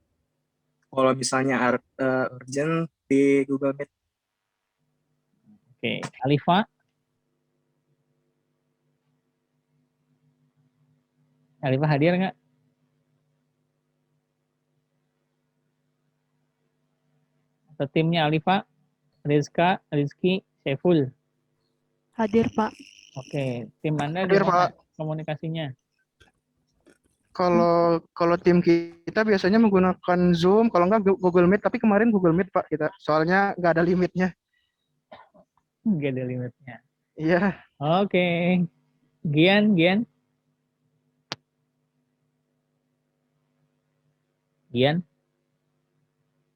Speaker 5: Kalau misalnya urgent di Google Meet.
Speaker 1: Oke, Alifa. Alifa hadir nggak? Atau timnya Alifa, Rizky, Saiful.
Speaker 6: Hadir, Pak.
Speaker 1: Oke, tim Anda
Speaker 7: Hadir,
Speaker 1: gimana
Speaker 7: Pak.
Speaker 1: komunikasinya?
Speaker 7: Kalau tim kita biasanya menggunakan Zoom, kalau enggak Google Meet, tapi kemarin Google Meet Pak kita, soalnya nggak ada limitnya.
Speaker 1: Nggak ada limitnya.
Speaker 7: Iya.
Speaker 1: Oke, Gian,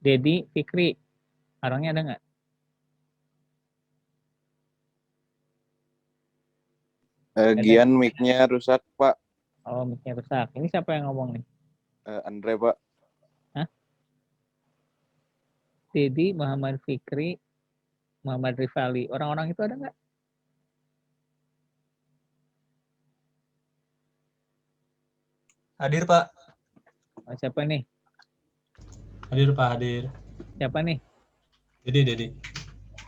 Speaker 1: Dedi, Fikri, orangnya ada nggak?
Speaker 8: Gian mic-nya rusak, Pak.
Speaker 1: Oh, mic-nya rusak. Ini siapa yang ngomong nih?
Speaker 8: Andre, Pak.
Speaker 1: Hah? Dedi, Muhammad Fikri, Muhammad Rifali. Orang-orang itu ada nggak?
Speaker 9: Hadir, Pak.
Speaker 1: Oh, siapa nih?
Speaker 9: Hadir, Pak. Hadir.
Speaker 1: Siapa nih?
Speaker 9: Dedi.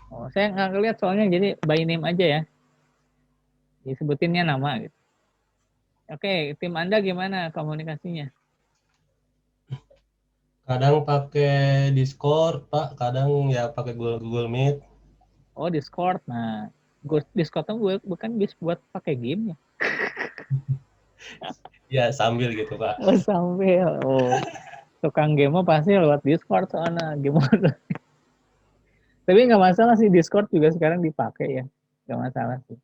Speaker 1: Oh, saya nggak ngeliat soalnya, jadi by name aja ya. Disebutinnya nama gitu. Oke, tim Anda gimana komunikasinya?
Speaker 9: Kadang pakai Discord, Pak. Kadang ya pakai Google Meet.
Speaker 1: Oh, Discord. Nah, Discord tuh bukan bisa buat pakai game ya?
Speaker 9: Ya, sambil gitu, Pak.
Speaker 1: Oh, sambil. Oh, tukang game pasti lewat Discord soalnya game. Tapi nggak masalah sih, Discord juga sekarang dipakai ya. Nggak masalah sih.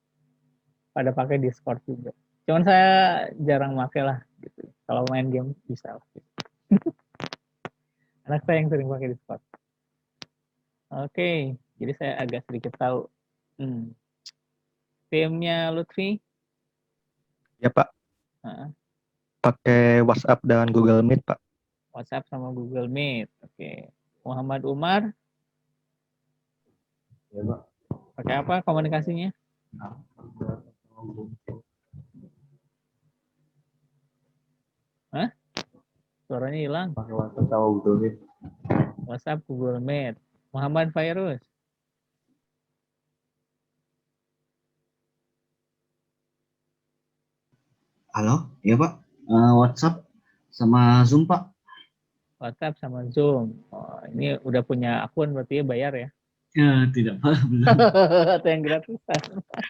Speaker 1: Pada pakai Discord juga. Cuman saya jarang pakai lah gitu. Kalau main game bisa lah. Gitu. Anak saya yang sering pakai Discord. Oke, jadi saya agak sedikit tahu. Timnya Lutfi?
Speaker 2: Ya Pak,
Speaker 1: Heeh.
Speaker 2: pakai WhatsApp dan Google Meet Pak.
Speaker 1: WhatsApp sama Google Meet. Oke. Muhammad Umar,
Speaker 8: Ya, Pak.
Speaker 1: pakai apa komunikasinya? Hah? Suaranya hilang.
Speaker 8: Pakai WhatsApp sama Google Meet.
Speaker 1: WhatsApp, Google Meet. Muhammad Fairuz.
Speaker 10: Halo, ya Pak. WhatsApp sama Zoom Pak.
Speaker 1: WhatsApp sama Zoom. Oh, ini udah punya akun berarti ya, bayar ya?
Speaker 10: Ya, tidak Pak, belum.
Speaker 1: Atau yang gratisan?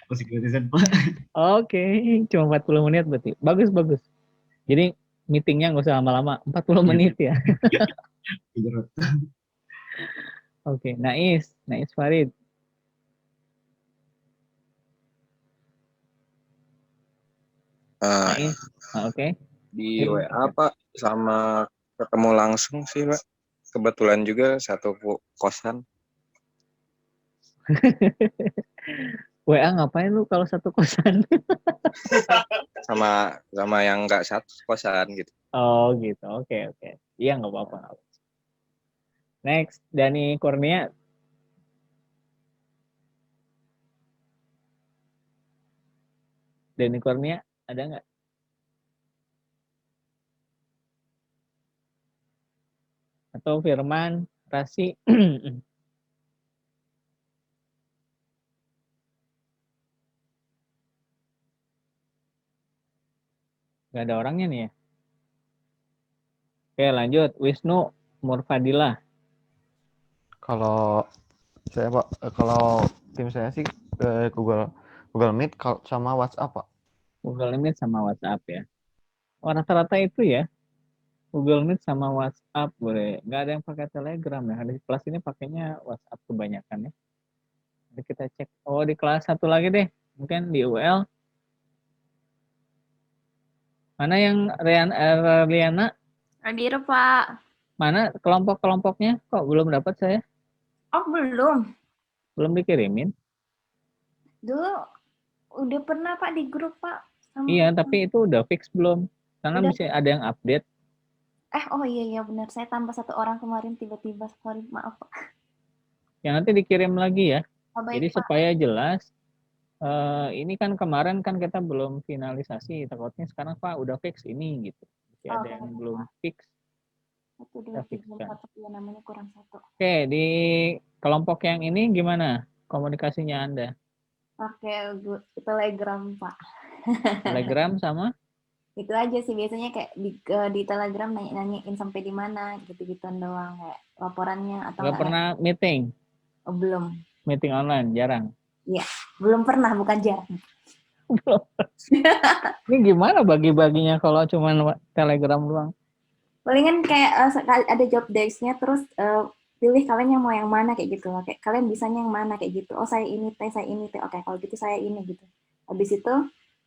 Speaker 10: Masih gratisan Pak.
Speaker 1: Oke, cuma 40 menit berarti. Bagus, bagus. Jadi meetingnya nggak usah lama-lama, 40 menit ya. Oke, Nais Farid. Nais, oke.
Speaker 11: Di WA Pak, sama ketemu langsung sih Pak. Kebetulan juga satu kosan.
Speaker 1: WA ngapain lu kalau satu kosan?
Speaker 11: sama yang nggak satu kosan gitu.
Speaker 1: Oh gitu, oke. Iya nggak apa-apa. Next, Dani Kurnia. Dani Kurnia, ada nggak? Atau Firman, Rasi? Nggak ada orangnya nih ya. Oke, lanjut. Wisnu Murfadilah.
Speaker 2: Kalau saya Pak, kalau tim saya sih Google Meet sama WhatsApp Pak.
Speaker 1: Google Meet sama WhatsApp ya. Oh, rata-rata itu ya. Google Meet sama WhatsApp boleh. Nggak ada yang pakai Telegram ya. Di kelas ini pakainya WhatsApp kebanyakan ya. Jadi kita cek. Oh, di kelas satu lagi deh. Mungkin di UL. Mana yang Liana?
Speaker 12: Hadir, Pak.
Speaker 1: Mana kelompok-kelompoknya? Kok belum dapat saya?
Speaker 12: Oh, belum.
Speaker 1: Belum dikirimin?
Speaker 12: Dulu udah pernah, Pak, di grup, Pak.
Speaker 1: Iya, tapi itu udah fix belum? Karena
Speaker 12: Udah.
Speaker 1: bisa ada yang update.
Speaker 12: Oh iya benar. Saya tambah satu orang kemarin tiba-tiba. Sorry, maaf, Pak.
Speaker 1: Yang nanti dikirim lagi ya.
Speaker 12: Oh, baik,
Speaker 1: Jadi
Speaker 12: Pak.
Speaker 1: supaya jelas, ini kan kemarin kan kita belum finalisasi. Takutnya sekarang Pak udah fix ini gitu. Masih ada yang belum fix.
Speaker 12: 1, 2, 3, 4, ya namanya kurang 1.
Speaker 1: Oke, di kelompok yang ini gimana komunikasinya Anda?
Speaker 12: Pakai Telegram, Pak.
Speaker 1: Telegram sama?
Speaker 12: Itu aja sih, biasanya kayak di Telegram nanyain sampai di mana gitu-gituan doang, kayak laporannya atau
Speaker 1: Nggak pernah meeting?
Speaker 12: Oh, belum.
Speaker 1: Meeting online, jarang?
Speaker 12: Iya, belum pernah, bukan jarang.
Speaker 1: Belum. Ini gimana bagi-baginya kalau cuma Telegram doang?
Speaker 12: Palingan kayak ada job desk-nya, terus pilih kalian yang mau yang mana kayak gitu loh. Kayak kalian bisanya yang mana kayak gitu. Oh, saya ini teh. Oke, kalau gitu saya ini gitu. Habis itu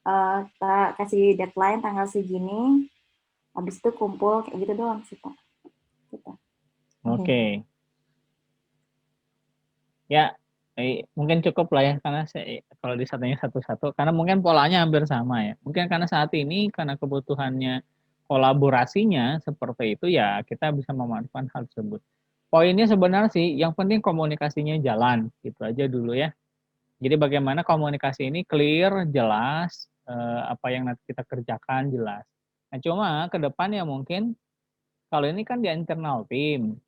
Speaker 12: kita kasih deadline tanggal segini. Habis itu kumpul kayak gitu doang sih, Pak. Gitu.
Speaker 1: Oke. Ya, mungkin cukup lah ya karena kalau disatunya satu-satu karena mungkin polanya hampir sama ya. Mungkin karena saat ini karena kebutuhannya kolaborasinya seperti itu ya kita bisa memanfaatkan hal tersebut. Poinnya sebenarnya sih yang penting komunikasinya jalan gitu aja dulu ya. Jadi bagaimana komunikasi ini clear, jelas, apa yang nanti kita kerjakan jelas. Nah cuma ke depan ya mungkin kalau ini kan di internal team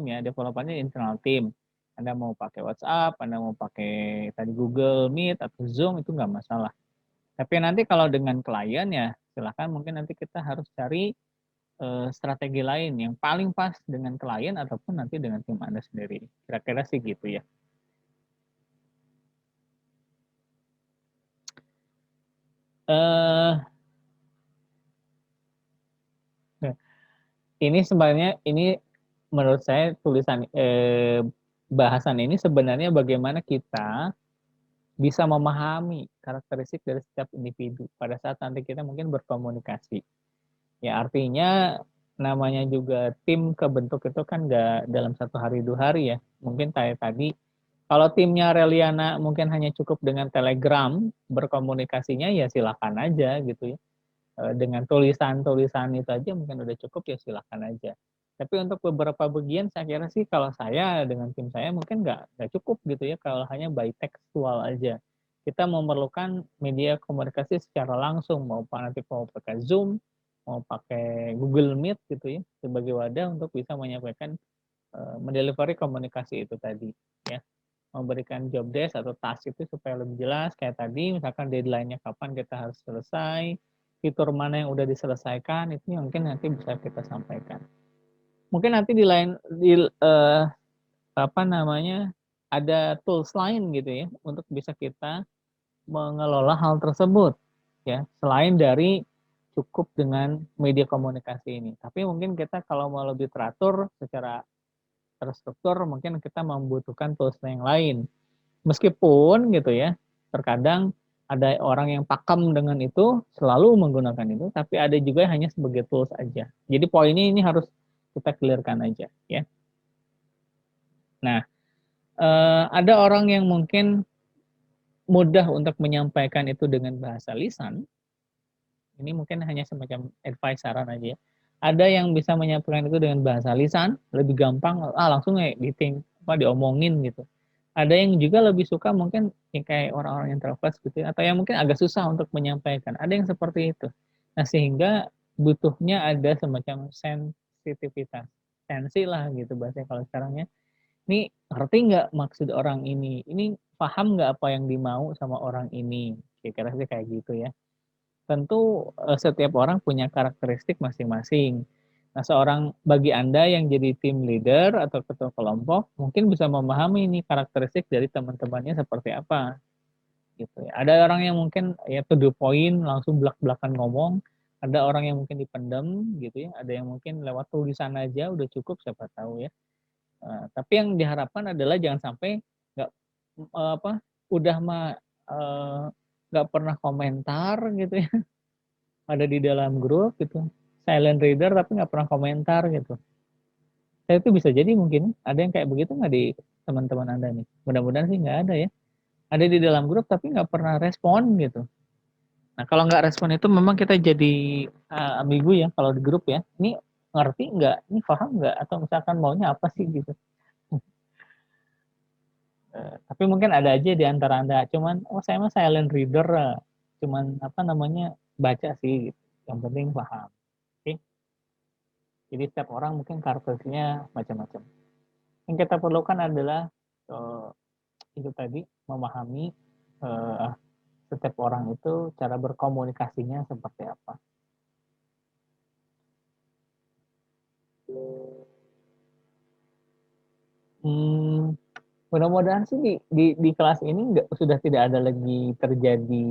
Speaker 1: ya developernya di internal team. Anda mau pakai WhatsApp, Anda mau pakai tadi Google Meet atau Zoom itu nggak masalah. Tapi nanti kalau dengan klien ya silahkan mungkin nanti kita harus cari strategi lain yang paling pas dengan klien ataupun nanti dengan tim Anda sendiri. Kira-kira sih gitu ya. Ini sebenarnya ini menurut saya tulisan bahasan ini sebenarnya bagaimana kita bisa memahami karakteristik dari setiap individu pada saat nanti kita mungkin berkomunikasi. Ya artinya namanya juga tim kebentuk itu kan nggak dalam 1 hari 2 hari ya. Mungkin kayak tadi kalau timnya Reliana mungkin hanya cukup dengan Telegram berkomunikasinya ya silakan aja gitu ya. Dengan tulisan-tulisan itu aja mungkin udah cukup ya silakan aja. Tapi untuk beberapa bagian saya kira sih kalau saya dengan tim saya mungkin nggak cukup gitu ya kalau hanya by tekstual aja. Kita memerlukan media komunikasi secara langsung, mau nanti mau pakai Zoom, mau pakai Google Meet gitu ya, sebagai wadah untuk bisa menyampaikan, mendelivery komunikasi itu tadi ya. Memberikan job desk atau task itu supaya lebih jelas kayak tadi misalkan deadline-nya kapan kita harus selesai, fitur mana yang udah diselesaikan itu yang mungkin nanti bisa kita sampaikan. Mungkin nanti apa namanya, ada tools lain gitu ya untuk bisa kita mengelola hal tersebut ya, selain dari cukup dengan media komunikasi ini. Tapi mungkin kita kalau mau lebih teratur secara terstruktur mungkin kita membutuhkan tools yang lain. Meskipun gitu ya, terkadang ada orang yang pakem dengan itu, selalu menggunakan itu, tapi ada juga yang hanya sebagai tools aja. Jadi poinnya ini harus kita clear-kan aja ya. Nah, ada orang yang mungkin mudah untuk menyampaikan itu dengan bahasa lisan. Ini mungkin hanya semacam advice saran aja ya. Ada yang bisa menyampaikan itu dengan bahasa lisan, lebih gampang, langsung diomongin gitu. Ada yang juga lebih suka mungkin yang kayak orang-orang yang introvert gitu ya, atau yang mungkin agak susah untuk menyampaikan. Ada yang seperti itu. Nah, sehingga butuhnya ada semacam sensitivitas. Sensi lah gitu bahasanya kalau sekarang ya. Ini ngerti nggak maksud orang ini? Ini paham nggak apa yang dimau sama orang ini? Kira-kira sih kayak gitu ya. Tentu setiap orang punya karakteristik masing-masing. Nah, bagi Anda yang jadi tim leader atau ketua kelompok, mungkin bisa memahami ini karakteristik dari teman-temannya seperti apa. Gitu ya. Ada orang yang mungkin ya to the point, langsung belak-belakan ngomong. Ada orang yang mungkin dipendam gitu ya. Ada yang mungkin lewat tulisan aja udah cukup, siapa tahu ya. Tapi yang diharapkan adalah jangan sampai nggak udah nggak pernah komentar gitu ya, ada di dalam grup gitu, silent reader tapi nggak pernah komentar gitu. Saya itu bisa jadi mungkin ada yang kayak begitu nggak di teman-teman Anda nih? Mudah-mudahan sih nggak ada ya. Ada di dalam grup tapi nggak pernah respon gitu. Nah kalau nggak respon itu memang kita jadi ambigu ya kalau di grup ya. Ini ngerti nggak? Ini paham nggak? Atau misalkan maunya apa sih gitu. Tapi mungkin ada aja di antara Anda, cuman saya mah silent reader, cuman baca sih gitu. Yang penting paham. Oke. Jadi setiap orang mungkin karakteristiknya macam-macam. Yang kita perlukan adalah itu tadi, memahami setiap orang itu cara berkomunikasinya seperti apa. Mudah-mudahan sih di kelas ini sudah tidak ada lagi terjadi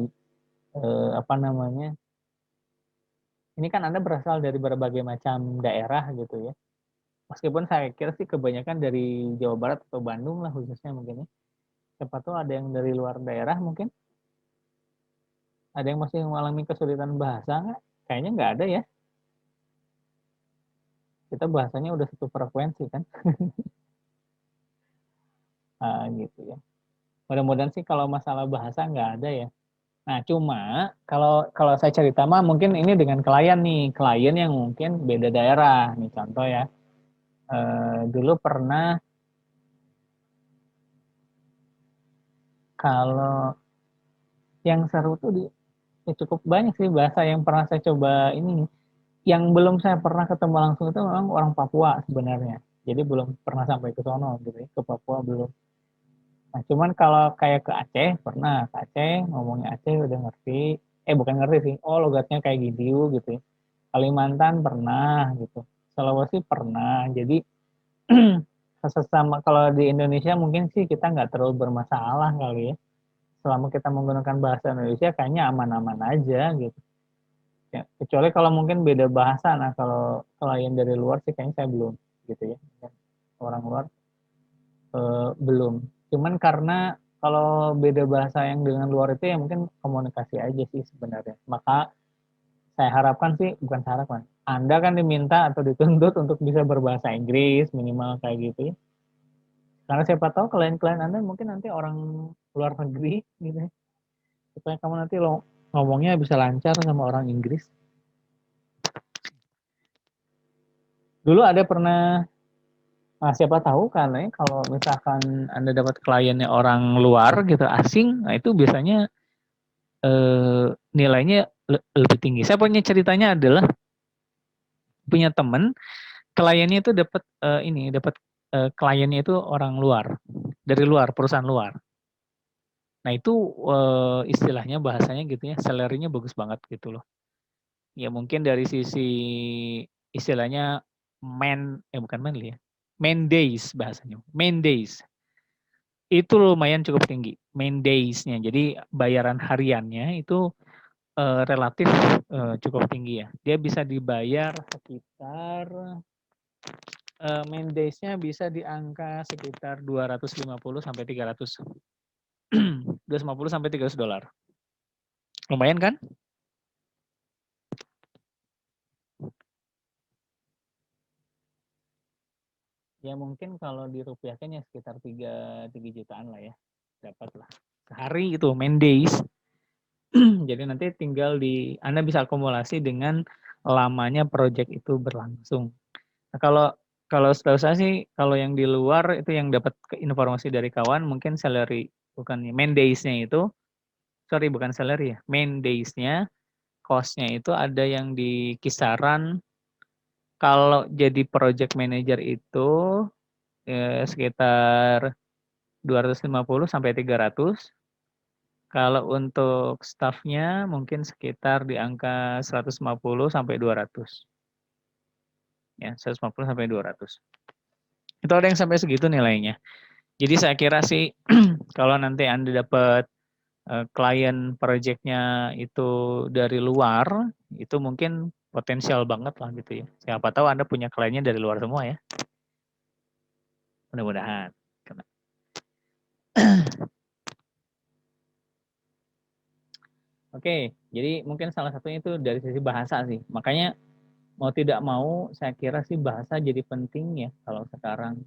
Speaker 1: ini kan Anda berasal dari berbagai macam daerah gitu ya. Meskipun saya kira sih kebanyakan dari Jawa Barat atau Bandung lah khususnya mungkin ya. Siapa tahu ada yang dari luar daerah mungkin. Ada yang masih mengalami kesulitan bahasa nggak? Kayaknya nggak ada ya. Kita bahasanya udah satu frekuensi kan. Gitu ya. Mudah-mudahan sih kalau masalah bahasa nggak ada ya. Nah, cuma kalau saya cerita mah mungkin ini dengan klien nih, klien yang mungkin beda daerah. Nih contoh ya, dulu pernah kalau yang seru tuh cukup banyak sih bahasa yang pernah saya coba ini. Yang belum saya pernah ketemu langsung itu memang orang Papua sebenarnya. Jadi belum pernah sampai ke sono gitu ya, ke Papua belum. Nah, cuman kalau kayak ke Aceh, pernah ke Aceh, ngomongnya Aceh udah ngerti. Bukan ngerti sih, logatnya kayak gitu ya. Kalimantan pernah gitu. Sulawesi pernah. Jadi sesama kalau di Indonesia mungkin sih kita nggak terlalu bermasalah kali ya. Selama kita menggunakan bahasa Indonesia kayaknya aman-aman aja gitu. Ya, kecuali kalau mungkin beda bahasa. Nah, kalau klien dari luar sih kayaknya saya belum gitu ya. Orang luar belum. Cuman karena kalau beda bahasa yang dengan luar itu ya mungkin komunikasi aja sih sebenarnya. Maka saya harapkan sih, bukan harapan, Anda kan diminta atau dituntut untuk bisa berbahasa Inggris minimal kayak gitu ya. Karena siapa tahu klien-klien Anda mungkin nanti orang luar negeri gitu ya. Supaya kamu nanti ngomongnya bisa lancar sama orang Inggris. Dulu ada pernah, siapa tahu kan ya, kalau misalkan Anda dapat kliennya orang luar gitu, asing, nah itu biasanya nilainya lebih tinggi. Saya punya ceritanya adalah punya temen, kliennya itu dapat kliennya itu orang luar, dari luar, perusahaan luar. Nah itu istilahnya bahasanya gitu ya, salary-nya bagus banget gitu loh. Ya mungkin dari sisi istilahnya bukan manly ya, man days bahasanya, man days. Itu lumayan cukup tinggi, main days-nya. Jadi bayaran hariannya itu relatif cukup tinggi ya. Dia bisa dibayar sekitar main days-nya bisa di angka sekitar 250 sampai 300. 250 sampai 300 dolar. Lumayan kan? Ya mungkin kalau dirupiahkan ya sekitar 3 jutaan lah ya. Dapat lah. Sehari itu main days. Jadi nanti tinggal Anda bisa akumulasi dengan lamanya project itu berlangsung. Nah, kalau setahu saya sih, kalau yang di luar itu yang dapat informasi dari kawan, mungkin salary, bukan main days-nya itu, sorry bukan salary ya, main days-nya, cost-nya itu ada yang di kisaran, kalau jadi project manager itu sekitar 250 sampai 300. Kalau untuk staff-nya mungkin sekitar di angka 150 sampai 200. Ya, 150 sampai 200. Itu ada yang sampai segitu nilainya. Jadi saya kira sih kalau nanti Anda dapat klien project-nya itu dari luar, itu mungkin potensial banget lah gitu ya. Siapa tahu Anda punya kliennya dari luar semua ya. Mudah-mudahan. Oke, jadi mungkin salah satunya itu dari sisi bahasa sih. Makanya mau tidak mau, saya kira sih bahasa jadi penting ya kalau sekarang.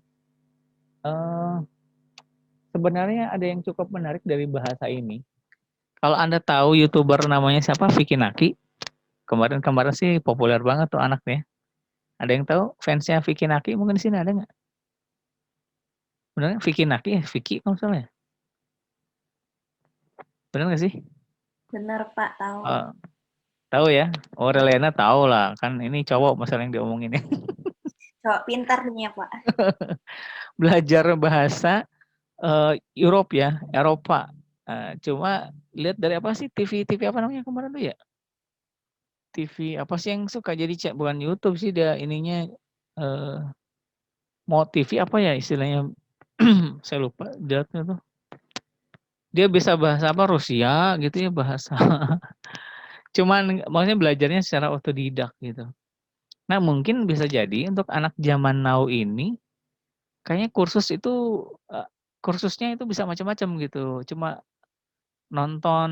Speaker 1: Sebenarnya ada yang cukup menarik dari bahasa ini. Kalau Anda tahu YouTuber namanya siapa, Vicky Naki, kemarin sih populer banget tuh anaknya. Ada yang tahu fansnya Vicky Naki? Mungkin di sini ada nggak? Benar Vicky Naki ya? Vicky kalau salah ya? Benar nggak sih?
Speaker 12: Bener Pak, tahu.
Speaker 1: Tahu ya? Oh, Relena tahu lah. Kan ini cowok masalah yang diomongin ya.
Speaker 12: Cowok pintar nih ya Pak.
Speaker 1: Belajar bahasa Eropa. Cuma lihat dari apa sih TV apa namanya kemarin tuh ya? TV apa sih yang suka jadi cek, bukan YouTube sih dia ininya mau TV apa ya istilahnya saya lupa jawabnya tuh. Dia bisa bahasa apa Rusia gitu ya bahasa. Cuman maksudnya belajarnya secara otodidak gitu. Nah mungkin bisa jadi untuk anak zaman now ini kayaknya kursusnya itu bisa macam-macam gitu. Cuma nonton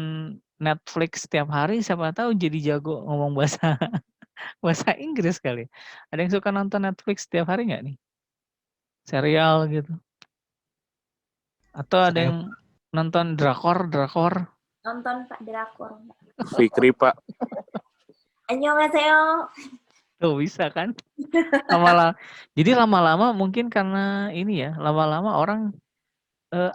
Speaker 1: Netflix setiap hari siapa tahu jadi jago ngomong bahasa Inggris kali. Ada yang suka nonton Netflix setiap hari nggak nih? Serial gitu. Atau ada yang nonton drakor?
Speaker 12: Nonton Pak drakor.
Speaker 8: Fikri Pak.
Speaker 12: Annyeonghaseyo.
Speaker 1: Tuh bisa kan? Jadi lama-lama mungkin karena ini ya, lama-lama orang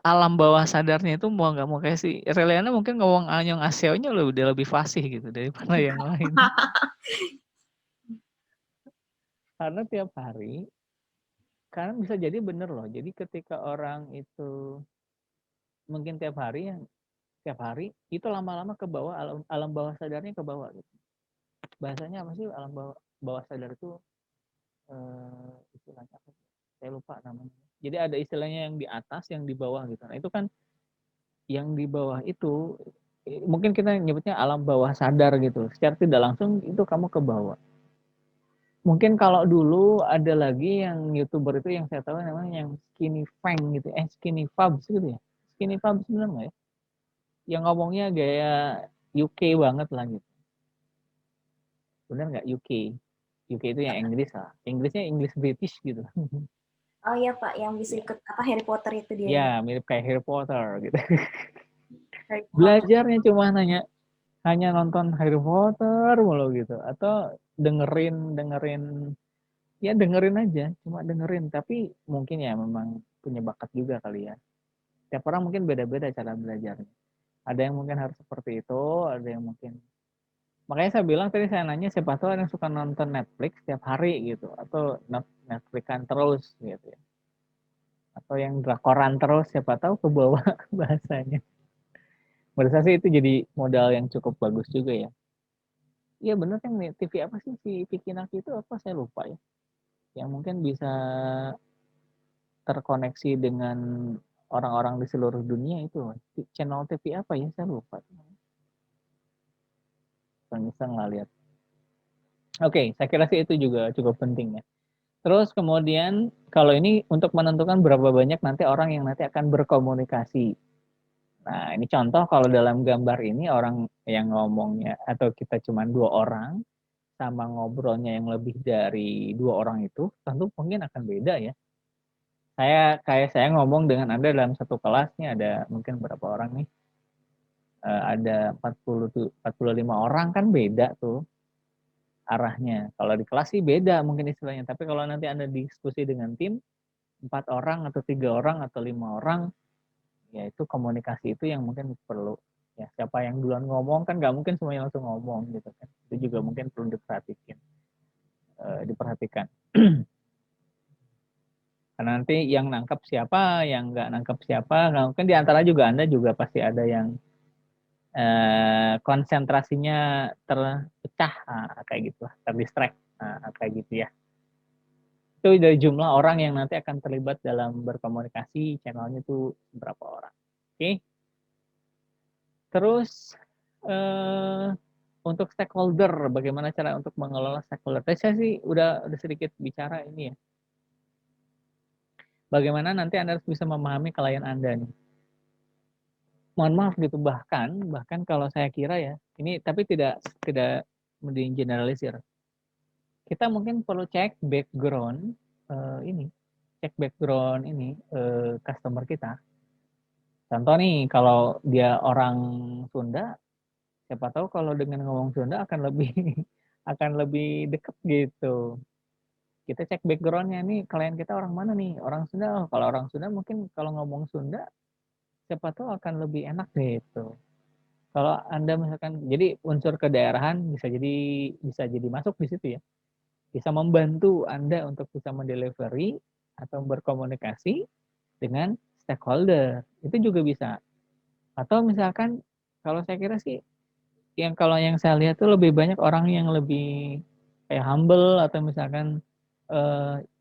Speaker 1: alam bawah sadarnya itu mau nggak mau kayak si Reliana mungkin ngomong annyeonghaseyo-nya udah lebih fasih gitu daripada yang lain. Karena tiap hari, karena bisa jadi bener loh. Jadi ketika orang itu mungkin tiap hari itu lama-lama ke bawah, alam bawah sadarnya ke bawah gitu. Bahasanya apa sih alam bawah sadar itu istilahnya apa? Saya lupa namanya. Jadi ada istilahnya yang di atas, yang di bawah gitu. Nah itu kan yang di bawah itu mungkin kita nyebutnya alam bawah sadar gitu. Secara tidak langsung itu kamu ke bawah. Mungkin kalau dulu ada lagi yang YouTuber itu yang saya tahu namanya yang Skinny Fang gitu, Skinny Fabs gitu ya. Skinny Fabs benar nggak ya? Yang ngomongnya gaya UK banget lah gitu. Benar nggak UK? UK itu yang Inggris lah. Inggrisnya Inggris British gitu.
Speaker 12: Oh iya Pak, yang bisa ikut apa Harry Potter itu dia.
Speaker 1: Ya, mirip kayak Harry Potter gitu. Belajarnya cuma hanya nonton Harry Potter mulu gitu, atau dengerin ya dengerin aja, cuma dengerin. Tapi mungkin ya memang punya bakat juga kali ya. Tiap orang mungkin beda-beda cara belajarnya. Ada yang mungkin harus seperti itu, ada yang mungkin. Makanya saya bilang tadi, saya nanya siapa tahu ada yang suka nonton Netflix tiap hari gitu, atau Netflixan terus gitu ya. Atau yang drakoran terus, siapa tahu ke bawah bahasanya. Menurut saya sih itu jadi modal yang cukup bagus juga ya. Iya bener kan, TV apa sih si Vicky Naki itu apa, saya lupa ya. Yang mungkin bisa terkoneksi dengan orang-orang di seluruh dunia itu. Channel TV apa ya, saya lupa. Iseng-iseng lah lihat. Oke, saya kira sih itu juga cukup penting ya. Terus kemudian kalau ini untuk menentukan berapa banyak nanti orang yang nanti akan berkomunikasi. Nah, ini contoh kalau dalam gambar ini orang yang ngomongnya atau kita cuma 2 orang sama ngobrolnya yang lebih dari 2 orang itu tentu mungkin akan beda ya. Saya ngomong dengan Anda dalam satu kelas nih, ada mungkin berapa orang nih? Ada 45 orang, kan beda tuh arahnya. Kalau di kelas sih beda mungkin istilahnya, tapi kalau nanti Anda diskusi dengan tim 4 orang atau 3 orang atau 5 orang, ya itu komunikasi itu yang mungkin perlu. Ya, siapa yang duluan ngomong kan nggak mungkin semuanya langsung ngomong gitu kan. Itu juga mungkin perlu diperhatikan. Karena nanti yang nangkep siapa, yang nggak nangkep siapa, mungkin di antara juga Anda juga pasti ada yang konsentrasinya terpecah, kayak gitu lah, terdistract, kayak gitu ya. Itu dari jumlah orang yang nanti akan terlibat dalam berkomunikasi, channelnya itu berapa orang. Oke. Terus untuk stakeholder, bagaimana cara untuk mengelola stakeholder? Tadi saya sih udah sedikit bicara ini ya. Bagaimana nanti Anda harus bisa memahami klien Anda nih. Mohon maaf gitu, bahkan kalau saya kira ya, ini tapi tidak mengeneralisir. Kita mungkin perlu cek background customer kita. Contoh nih, kalau dia orang Sunda, siapa tahu kalau dengan ngomong Sunda akan lebih dekat gitu. Kita cek backgroundnya nih, klien kita orang mana nih, orang Sunda. Kalau orang Sunda mungkin kalau ngomong Sunda, siapa tahu akan lebih enak gitu. Kalau Anda misalkan, jadi unsur kedaerahan bisa jadi masuk di situ ya. Bisa membantu Anda untuk bisa mendelivery atau berkomunikasi dengan stakeholder. Itu juga bisa. Atau misalkan kalau saya kira sih kalau yang saya lihat tuh lebih banyak orang yang lebih kayak humble atau misalkan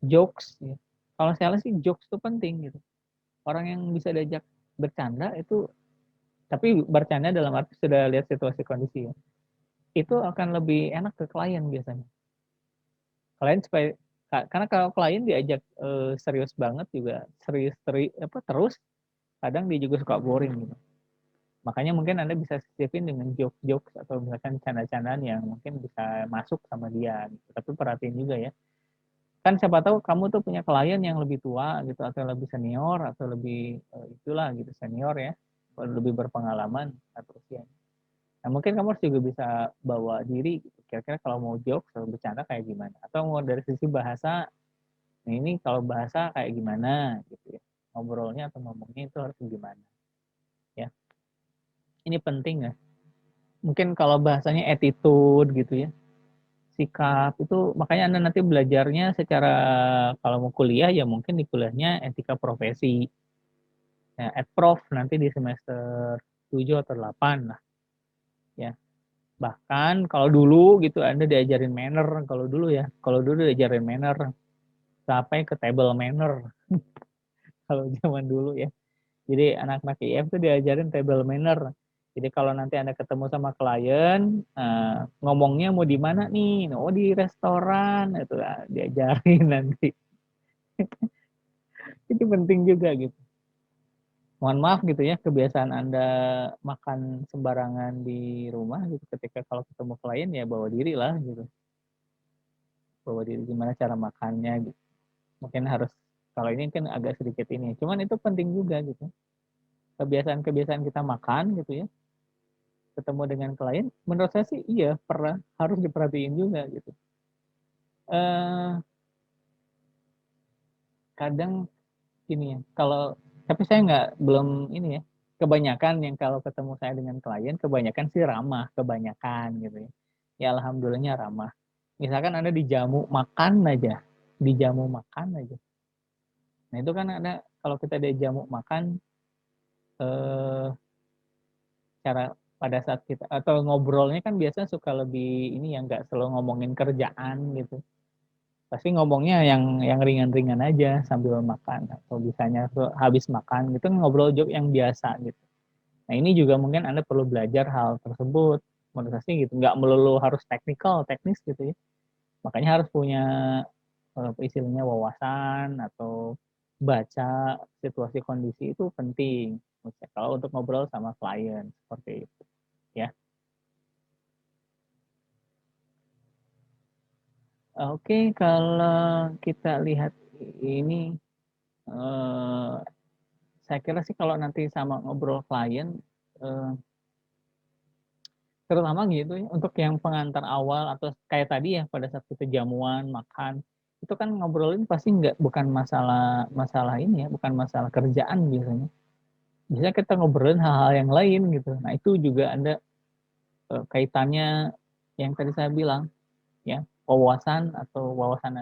Speaker 1: jokes ya. Kalau saya lihat sih jokes itu penting gitu. Orang yang bisa diajak bercanda itu, tapi bercanda dalam arti sudah lihat situasi kondisi ya, itu akan lebih enak ke klien biasanya. Klien karena kalau klien diajak serius banget juga, terus kadang dia juga suka boring gitu. Makanya mungkin Anda bisa sisipin dengan jokes atau misalkan canda-candaan yang mungkin bisa masuk sama dia gitu. Tapi perhatiin juga ya, kan siapa tahu kamu tuh punya klien yang lebih tua gitu, atau lebih senior, atau lebih itulah gitu, senior ya, lebih berpengalaman atau usia. Nah mungkin kamu harus juga bisa bawa diri gitu. Kira-kira kalau mau jokes atau bercanda kayak gimana, atau mau dari sisi bahasa, nah ini kalau bahasa kayak gimana gitu ya, ngobrolnya atau ngomongnya itu harus gimana ya. Ini penting ya. Mungkin kalau bahasanya attitude gitu ya, sikap itu, makanya Anda nanti belajarnya secara, kalau mau kuliah ya mungkin di kuliahnya etika profesi ya, Prof nanti di semester 7 atau 8 lah ya. Bahkan kalau dulu gitu Anda diajarin manner, kalau dulu diajarin manner sampai ke table manner kalau zaman dulu ya. Jadi anak-anak IF tuh diajarin table manner. Jadi kalau nanti Anda ketemu sama klien, ngomongnya mau di mana nih? Oh di restoran, itu diajarin nanti. Itu penting juga gitu. Mohon maaf gitu ya, kebiasaan Anda makan sembarangan di rumah gitu, ketika kalau ketemu klien ya bawa diri lah gitu. Bawa diri gimana cara makannya gitu. Mungkin harus, kalau ini kan agak sedikit ini. Cuman itu penting juga gitu. Kebiasaan-kebiasaan kita makan gitu ya, ketemu dengan klien, menurut saya sih iya harus diperhatiin juga gitu. kadang ini ya, kalau tapi saya belum ini ya, kebanyakan yang kalau ketemu saya dengan klien, kebanyakan sih ramah, kebanyakan gitu ya. Ya alhamdulillahnya ramah. Misalkan Anda dijamu makan aja, Nah itu kan ada, kalau kita dijamu makan, cara pada saat kita, atau ngobrolnya kan biasanya suka lebih ini ya, nggak selalu ngomongin kerjaan gitu. Pasti ngomongnya yang ringan-ringan aja sambil makan, atau bisanya habis makan gitu ngobrol joke yang biasa gitu. Nah ini juga mungkin Anda perlu belajar hal tersebut, menurut saya gitu, nggak melulu harus teknis gitu ya. Makanya harus punya istilahnya wawasan atau baca situasi kondisi itu penting. Kalau untuk ngobrol sama klien seperti itu, ya. Oke, kalau kita lihat ini, saya kira sih kalau nanti sama ngobrol klien, terutama gitu ya, untuk yang pengantar awal atau kayak tadi ya pada saat kita jamuan, makan, itu kan ngobrolin pasti bukan masalah ini ya, bukan masalah kerjaan biasanya. Biasanya kita ngobrolin hal-hal yang lain gitu. Nah itu juga ada kaitannya yang tadi saya bilang, ya wawasan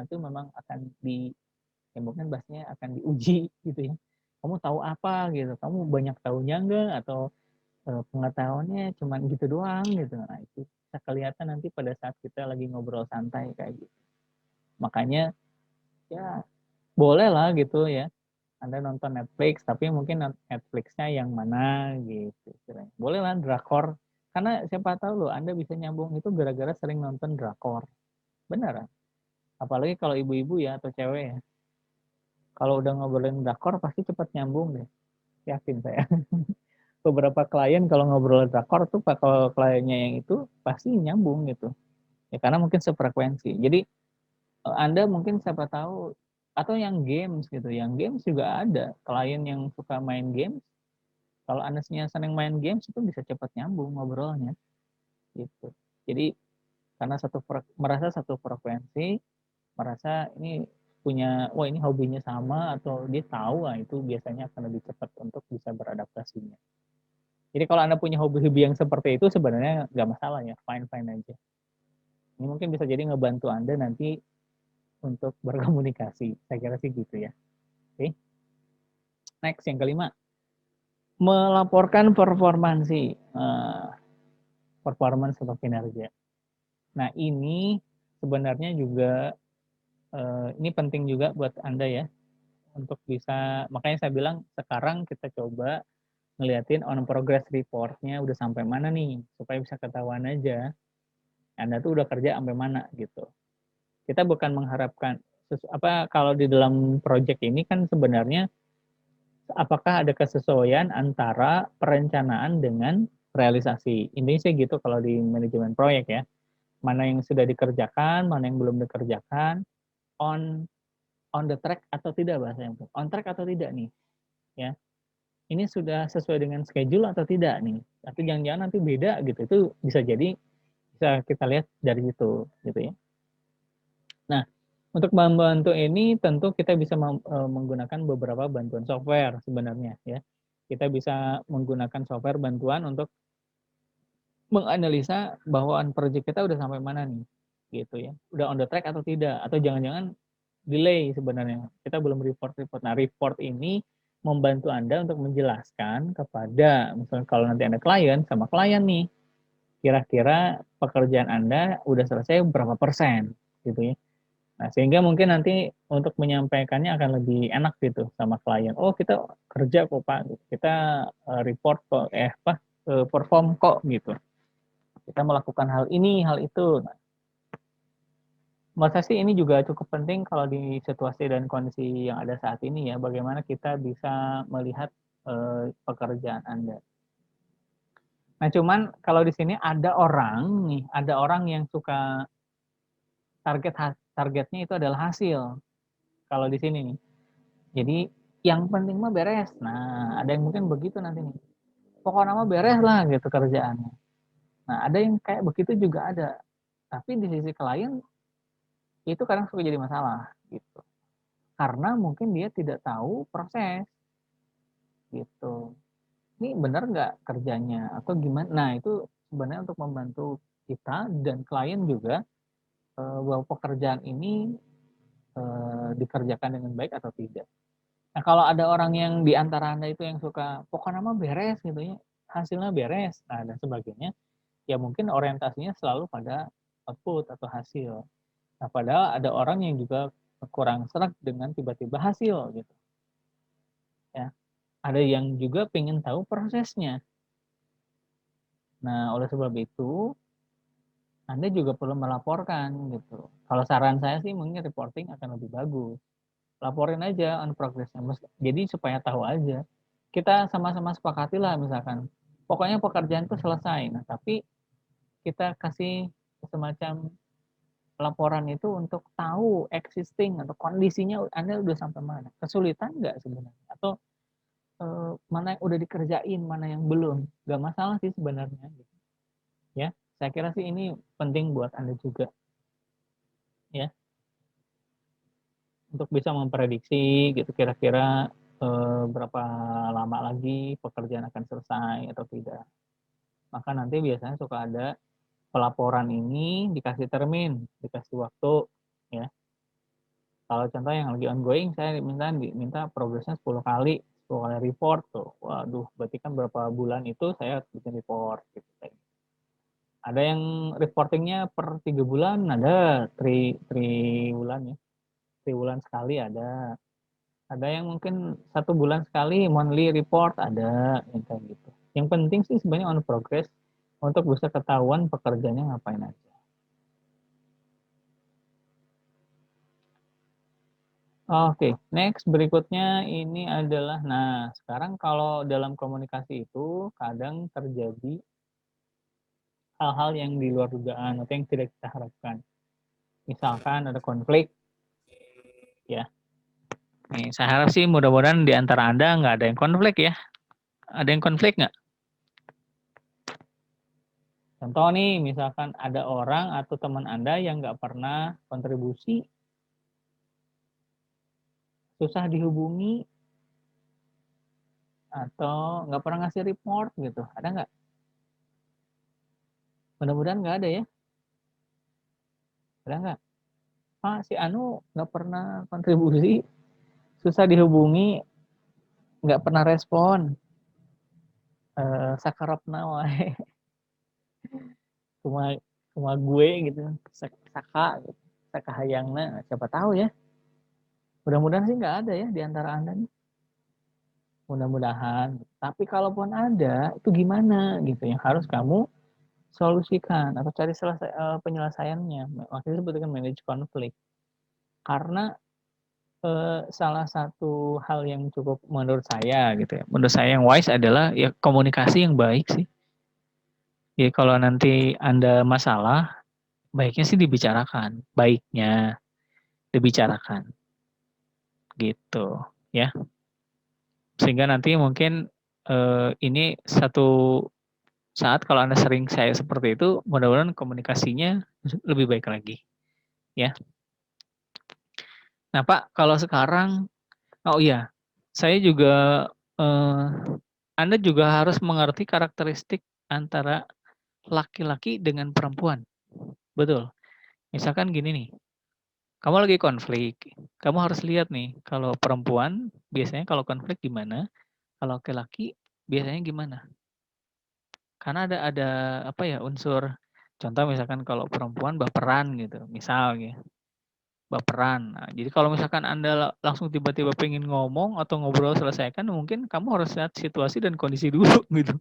Speaker 1: itu memang akan ya mungkin bahasanya akan diuji gitu ya. Kamu tahu apa gitu, kamu banyak tahunya enggak, atau pengetahuannya cuman gitu doang gitu. Nah itu bisa kelihatan nanti pada saat kita lagi ngobrol santai kayak gitu. Makanya ya boleh lah gitu ya, Anda nonton Netflix, tapi mungkin Netflixnya yang mana gitu. Boleh lah drakor, karena siapa tahu loh Anda bisa nyambung itu gara-gara sering nonton drakor. Beneran. Apalagi kalau ibu-ibu ya atau cewek ya. Kalau udah ngobrolin drakor pasti cepat nyambung deh. Yakin saya. Beberapa klien kalau ngobrol drakor tuh kalau kliennya yang itu pasti nyambung gitu. Ya karena mungkin sefrekuensi. Jadi Anda mungkin siapa tahu, atau yang games gitu. Yang games juga ada klien yang suka main games. Kalau Anda sering main games itu bisa cepat nyambung ngobrolnya. Gitu. Jadi karena merasa satu frekuensi, merasa ini punya, wah ini hobinya sama, atau dia tahu, itu biasanya akan lebih cepat untuk bisa beradaptasinya. Jadi kalau Anda punya hobi-hobi yang seperti itu sebenarnya nggak masalah ya, fine-fine aja. Ini mungkin bisa jadi ngebantu Anda nanti untuk berkomunikasi. Saya kira sih gitu ya. Oke. Next, yang kelima. Melaporkan performansi. Performance atau kinerja. Nah ini sebenarnya juga ini penting juga buat Anda ya, untuk bisa, makanya saya bilang sekarang kita coba ngeliatin on progress report-nya udah sampai mana nih, supaya bisa ketahuan aja Anda tuh udah kerja sampai mana gitu. Kita bukan mengharapkan kalau di dalam project ini kan sebenarnya apakah ada kesesuaian antara perencanaan dengan realisasi. Intinya sih gitu kalau di manajemen proyek ya. Mana yang sudah dikerjakan, mana yang belum dikerjakan, on the track atau tidak bahasanya, on track atau tidak nih, ya. Ini sudah sesuai dengan schedule atau tidak nih, tapi jangan-jangan nanti beda gitu, itu bisa jadi, bisa kita lihat dari situ gitu ya. Nah untuk membantu ini tentu kita bisa menggunakan beberapa bantuan software sebenarnya ya. Kita bisa menggunakan software bantuan untuk menganalisa bahwa project kita udah sampai mana nih gitu ya, udah on the track atau tidak, atau jangan-jangan delay sebenarnya, kita belum report. Nah report ini membantu Anda untuk menjelaskan kepada, misalnya kalau nanti Anda klien sama klien nih, kira-kira pekerjaan Anda udah selesai berapa persen gitu ya. Nah sehingga mungkin nanti untuk menyampaikannya akan lebih enak gitu sama klien. Oh kita kerja kok Pak, kita report kok, perform kok gitu. Kita melakukan hal ini, hal itu. Nah, masa sih ini juga cukup penting kalau di situasi dan kondisi yang ada saat ini ya, bagaimana kita bisa melihat pekerjaan Anda. Nah, cuman kalau di sini ada orang yang suka targetnya itu adalah hasil. Kalau di sini nih. Jadi yang penting mah beres. Nah, ada yang mungkin begitu nanti nih. Pokoknya mah beres lah gitu kerjaannya. Nah, ada yang kayak begitu juga ada. Tapi di sisi klien itu kadang suka jadi masalah gitu. karena mungkin dia tidak tahu proses gitu. Ini benar nggak kerjanya atau gimana? Nah itu sebenarnya untuk membantu kita dan klien juga bahwa pekerjaan ini dikerjakan dengan baik atau tidak. Nah kalau ada orang yang di antara Anda itu yang suka pokoknya mah beres gitu ya, hasilnya beres, nah dan sebagainya, ya mungkin orientasinya selalu pada output atau hasil. Nah padahal ada orang yang juga kurang serak dengan tiba-tiba hasil gitu. Ya, ada yang juga pengen tahu prosesnya. Nah oleh sebab itu Anda juga perlu melaporkan gitu. Kalau saran saya sih mungkin reporting akan lebih bagus. Laporin aja on progress-nya. Jadi supaya tahu aja. Kita sama-sama sepakati lah misalkan. Pokoknya pekerjaan itu selesai. Nah, tapi kita kasih semacam laporan itu untuk tahu existing atau kondisinya Anda udah sampai mana. Kesulitan nggak sebenarnya? Atau mana yang udah dikerjain, mana yang belum. Nggak masalah sih sebenarnya. Ya, saya kira sih ini penting buat Anda juga. Ya, untuk bisa memprediksi gitu kira-kira berapa lama lagi pekerjaan akan selesai atau tidak. Maka nanti biasanya suka ada pelaporan ini dikasih termin, dikasih waktu ya. Kalau contoh yang lagi ongoing saya minta progresnya 10 kali report tuh. Waduh, berarti kan berapa bulan itu saya bikin report gitu. Ada yang reportingnya per 3 bulan, ada 3 bulan ya. 3 bulan sekali ada. Ada yang mungkin 1 bulan sekali monthly report ada yang kayak gitu. Yang penting sih sebenarnya on progress untuk bisa ketahuan pekerjaannya ngapain aja. Oke, next berikutnya ini adalah, nah sekarang kalau dalam komunikasi itu kadang terjadi hal-hal yang di luar dugaan atau yang tidak kita harapkan. Misalkan ada konflik, ya. Nih, saya harap sih mudah-mudahan di antara Anda nggak ada yang konflik ya. Ada yang konflik nggak? Contoh nih, misalkan ada orang atau teman Anda yang nggak pernah kontribusi, susah dihubungi, atau nggak pernah ngasih report gitu. Ada nggak? Mudah-mudahan nggak ada ya. Ada nggak? Pak, si Anu nggak pernah kontribusi, susah dihubungi, nggak pernah respon. Sakarapna wae. Cuma gue gitu. Saka hayangna, siapa tahu ya. Mudah-mudahan sih nggak ada ya di antara Anda nih. Mudah-mudahan. Tapi kalaupun ada, itu gimana gitu yang harus kamu solusikan atau cari penyelesaiannya. Makanya disebut dengan manage konflik. Karena salah satu hal yang cukup menurut saya gitu ya. Menurut saya yang wise adalah ya komunikasi yang baik sih. Ya kalau nanti Anda masalah, baiknya sih dibicarakan, baiknya dibicarakan. Gitu, ya. Sehingga nanti mungkin ini satu saat kalau Anda sering saya seperti itu, mudah-mudahan komunikasinya lebih baik lagi, ya. Nah, Pak, kalau sekarang oh iya, saya juga Anda juga harus mengerti karakteristik antara laki-laki dengan perempuan. Betul. Misalkan gini nih, kamu lagi konflik, kamu harus lihat nih, kalau perempuan biasanya kalau konflik gimana, kalau laki-laki biasanya gimana. Karena ada apa ya, unsur contoh misalkan kalau perempuan baperan gitu, misal gitu. Baperan. Nah, jadi kalau misalkan Anda langsung tiba-tiba pengen ngomong atau ngobrol selesaikan, mungkin kamu harus lihat situasi dan kondisi dulu gitu.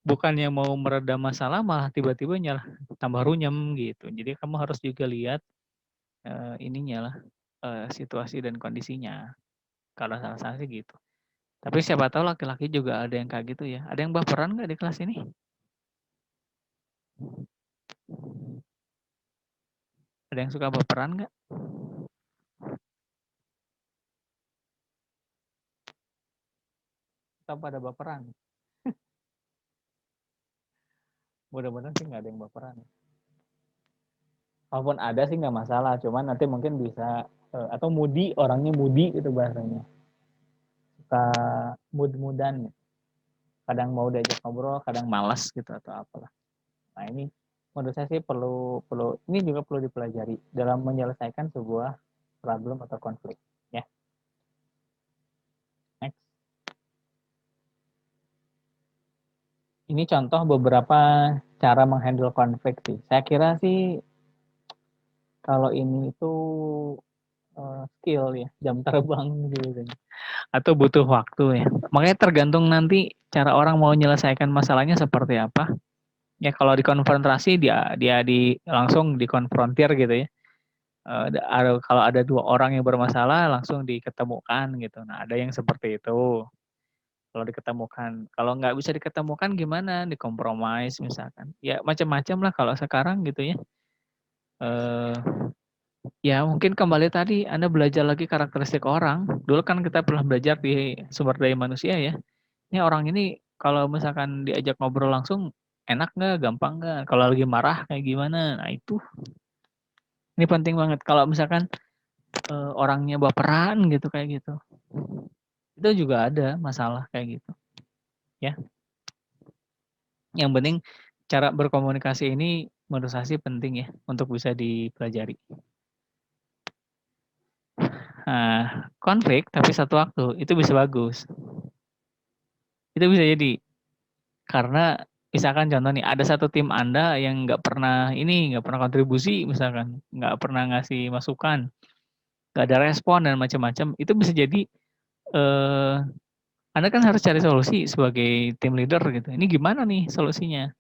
Speaker 1: Bukannya mau meredam masalah malah tiba-tiba nyalah tambah runyem gitu. Jadi kamu harus juga lihat ininya lah situasi dan kondisinya. Kalau salah saya sih gitu. Tapi siapa tahu laki-laki juga ada yang kayak gitu ya. Ada yang baperan nggak di kelas ini? Ada yang suka baperan nggak? Atau pada baperan? Mudah-mudahan sih nggak ada yang baperan. Walaupun ada sih nggak masalah, cuman nanti mungkin bisa atau moody, orangnya moody itu bahasanya. Suka mood-moodan. Kadang mau diajak ngobrol, kadang malas gitu atau apalah. Nah, ini menurut saya sih perlu ini juga perlu dipelajari dalam menyelesaikan sebuah problem atau konflik, ya. Next. Ini contoh beberapa cara menghandle konflik sih. Saya kira sih kalau ini itu skill ya, jam terbang gitu. Atau butuh waktu ya. Makanya tergantung nanti cara orang mau menyelesaikan masalahnya seperti apa. Ya kalau dikonfrontasi dia langsung dikonfrontir gitu ya. Kalau ada 2 orang yang bermasalah langsung diketemukan gitu. Nah, ada yang seperti itu. Kalau diketemukan, kalau nggak bisa diketemukan gimana? Dikompromis misalkan. Ya macam-macam lah kalau sekarang gitu ya. Ya mungkin kembali tadi Anda belajar lagi karakteristik orang. Dulu kan kita pernah belajar di sumber daya manusia ya. Ini orang ini kalau misalkan diajak ngobrol langsung enak nggak, gampang nggak? Kalau lagi marah kayak gimana? Nah itu. Ini penting banget. Kalau misalkan orangnya baperan gitu kayak gitu. Itu juga ada masalah kayak gitu. Ya. Yang penting cara berkomunikasi ini menurut saya sih penting ya untuk bisa dipelajari. Nah, konflik tapi satu waktu itu bisa bagus. Itu bisa jadi karena misalkan contoh nih ada satu tim Anda yang nggak pernah kontribusi misalkan, nggak pernah ngasih masukan, nggak ada respon dan macam-macam, itu bisa jadi Anda kan harus cari solusi sebagai tim leader gitu. Ini gimana nih solusinya?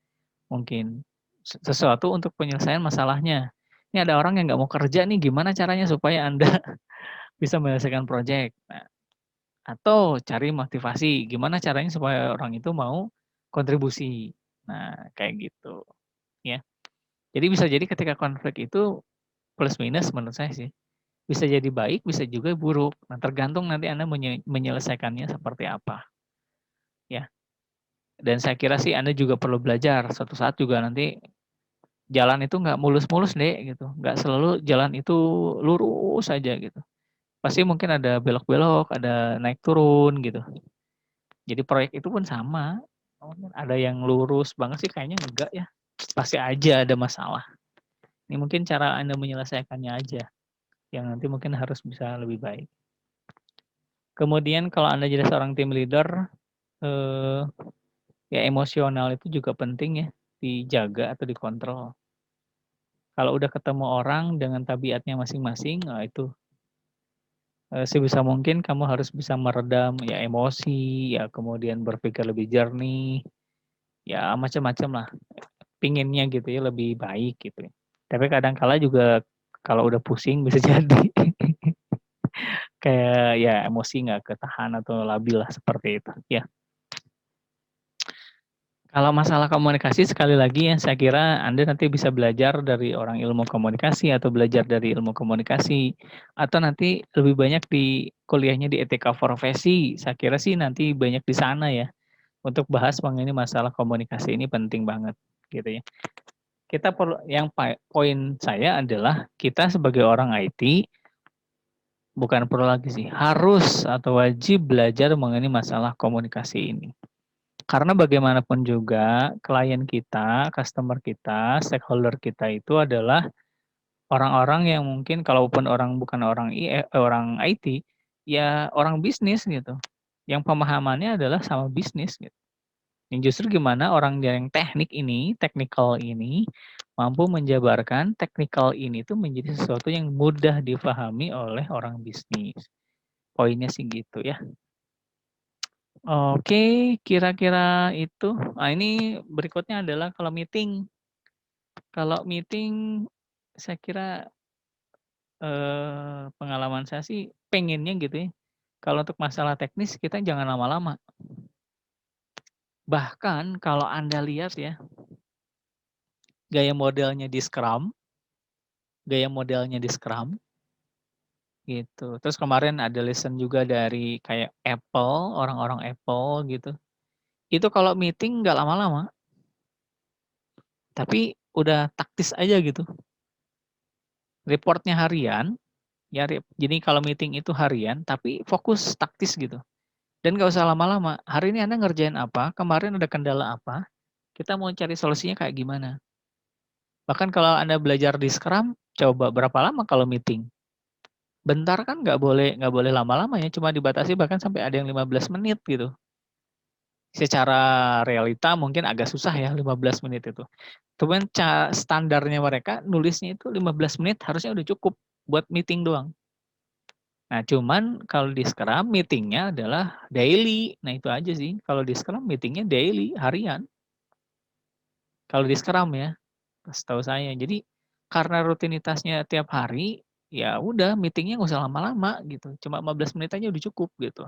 Speaker 1: Mungkin sesuatu untuk penyelesaian masalahnya. Ini ada orang yang nggak mau kerja nih, gimana caranya supaya Anda bisa menyelesaikan proyek? Nah, atau cari motivasi, gimana caranya supaya orang itu mau kontribusi. Nah, kayak gitu, ya. Jadi bisa jadi ketika konflik itu plus minus menurut saya sih. Bisa jadi baik, bisa juga buruk. Nah, tergantung nanti Anda menyelesaikannya seperti apa. Ya. Dan saya kira sih Anda juga perlu belajar. Suatu saat juga nanti jalan itu nggak mulus-mulus deh gitu. Nggak selalu jalan itu lurus saja gitu. Pasti mungkin ada belok-belok, ada naik turun gitu. Jadi proyek itu pun sama. Ada yang lurus banget sih kayaknya enggak ya. Pasti aja ada masalah. Ini mungkin cara Anda menyelesaikannya aja. Yang nanti mungkin harus bisa lebih baik. Kemudian kalau Anda jadi seorang tim leader, ya emosional itu juga penting ya. Dijaga atau dikontrol. Kalau udah ketemu orang dengan tabiatnya masing-masing, nah itu sebisa mungkin kamu harus bisa meredam ya emosi, ya kemudian berpikir lebih jernih, ya macam-macam lah. Pinginnya gitu ya lebih baik gitu. Tapi kadang-kala juga kalau udah pusing bisa jadi kayak ya emosi nggak ketahan atau labil lah seperti itu ya. Kalau masalah komunikasi sekali lagi ya saya kira Anda nanti bisa belajar dari orang ilmu komunikasi atau belajar dari ilmu komunikasi atau nanti lebih banyak di kuliahnya di etika profesi. Saya kira sih nanti banyak di sana ya untuk bahas mengenai masalah komunikasi ini penting banget gitu ya. Kita perlu poin saya adalah kita sebagai orang IT bukan perlu lagi sih, harus atau wajib belajar mengenai masalah komunikasi ini. Karena bagaimanapun juga klien kita, customer kita, stakeholder kita itu adalah orang-orang yang mungkin kalaupun bukan orang IT, ya orang bisnis gitu. Yang pemahamannya adalah sama bisnis gitu. Yang justru gimana orang yang technical ini mampu menjabarkan technical ini tuh menjadi sesuatu yang mudah difahami oleh orang bisnis. Poinnya sih gitu ya. Oke, kira-kira itu. Nah, ini berikutnya adalah kalau meeting. Kalau meeting saya kira pengalaman saya sih pengennya gitu ya. Kalau untuk masalah teknis kita jangan lama-lama. Bahkan kalau Anda lihat ya, gaya modelnya di Scrum gitu. Terus kemarin ada lesson juga dari kayak Apple, orang-orang Apple gitu. Itu kalau meeting nggak lama-lama. Tapi udah taktis aja gitu. Reportnya harian, Ya, Rip. Jadi kalau meeting itu harian, tapi fokus taktis gitu. Dan nggak usah lama-lama. Hari ini Anda ngerjain apa, kemarin ada kendala apa, kita mau cari solusinya kayak gimana. Bahkan kalau Anda belajar di Scrum, coba berapa lama kalau meeting? Bentar kan nggak boleh lama-lama ya, cuma dibatasi bahkan sampai ada yang 15 menit gitu. Secara realita mungkin agak susah ya 15 menit itu. Cuman standarnya mereka nulisnya itu 15 menit harusnya udah cukup buat meeting doang. Nah, cuman kalau di Scrum meetingnya adalah daily. Nah, itu aja sih. Kalau di Scrum meetingnya daily, harian. Kalau di Scrum ya, setahu saya. Jadi karena rutinitasnya tiap hari, ya udah meetingnya nggak usah lama-lama gitu. Cuma 15 menit aja udah cukup gitu.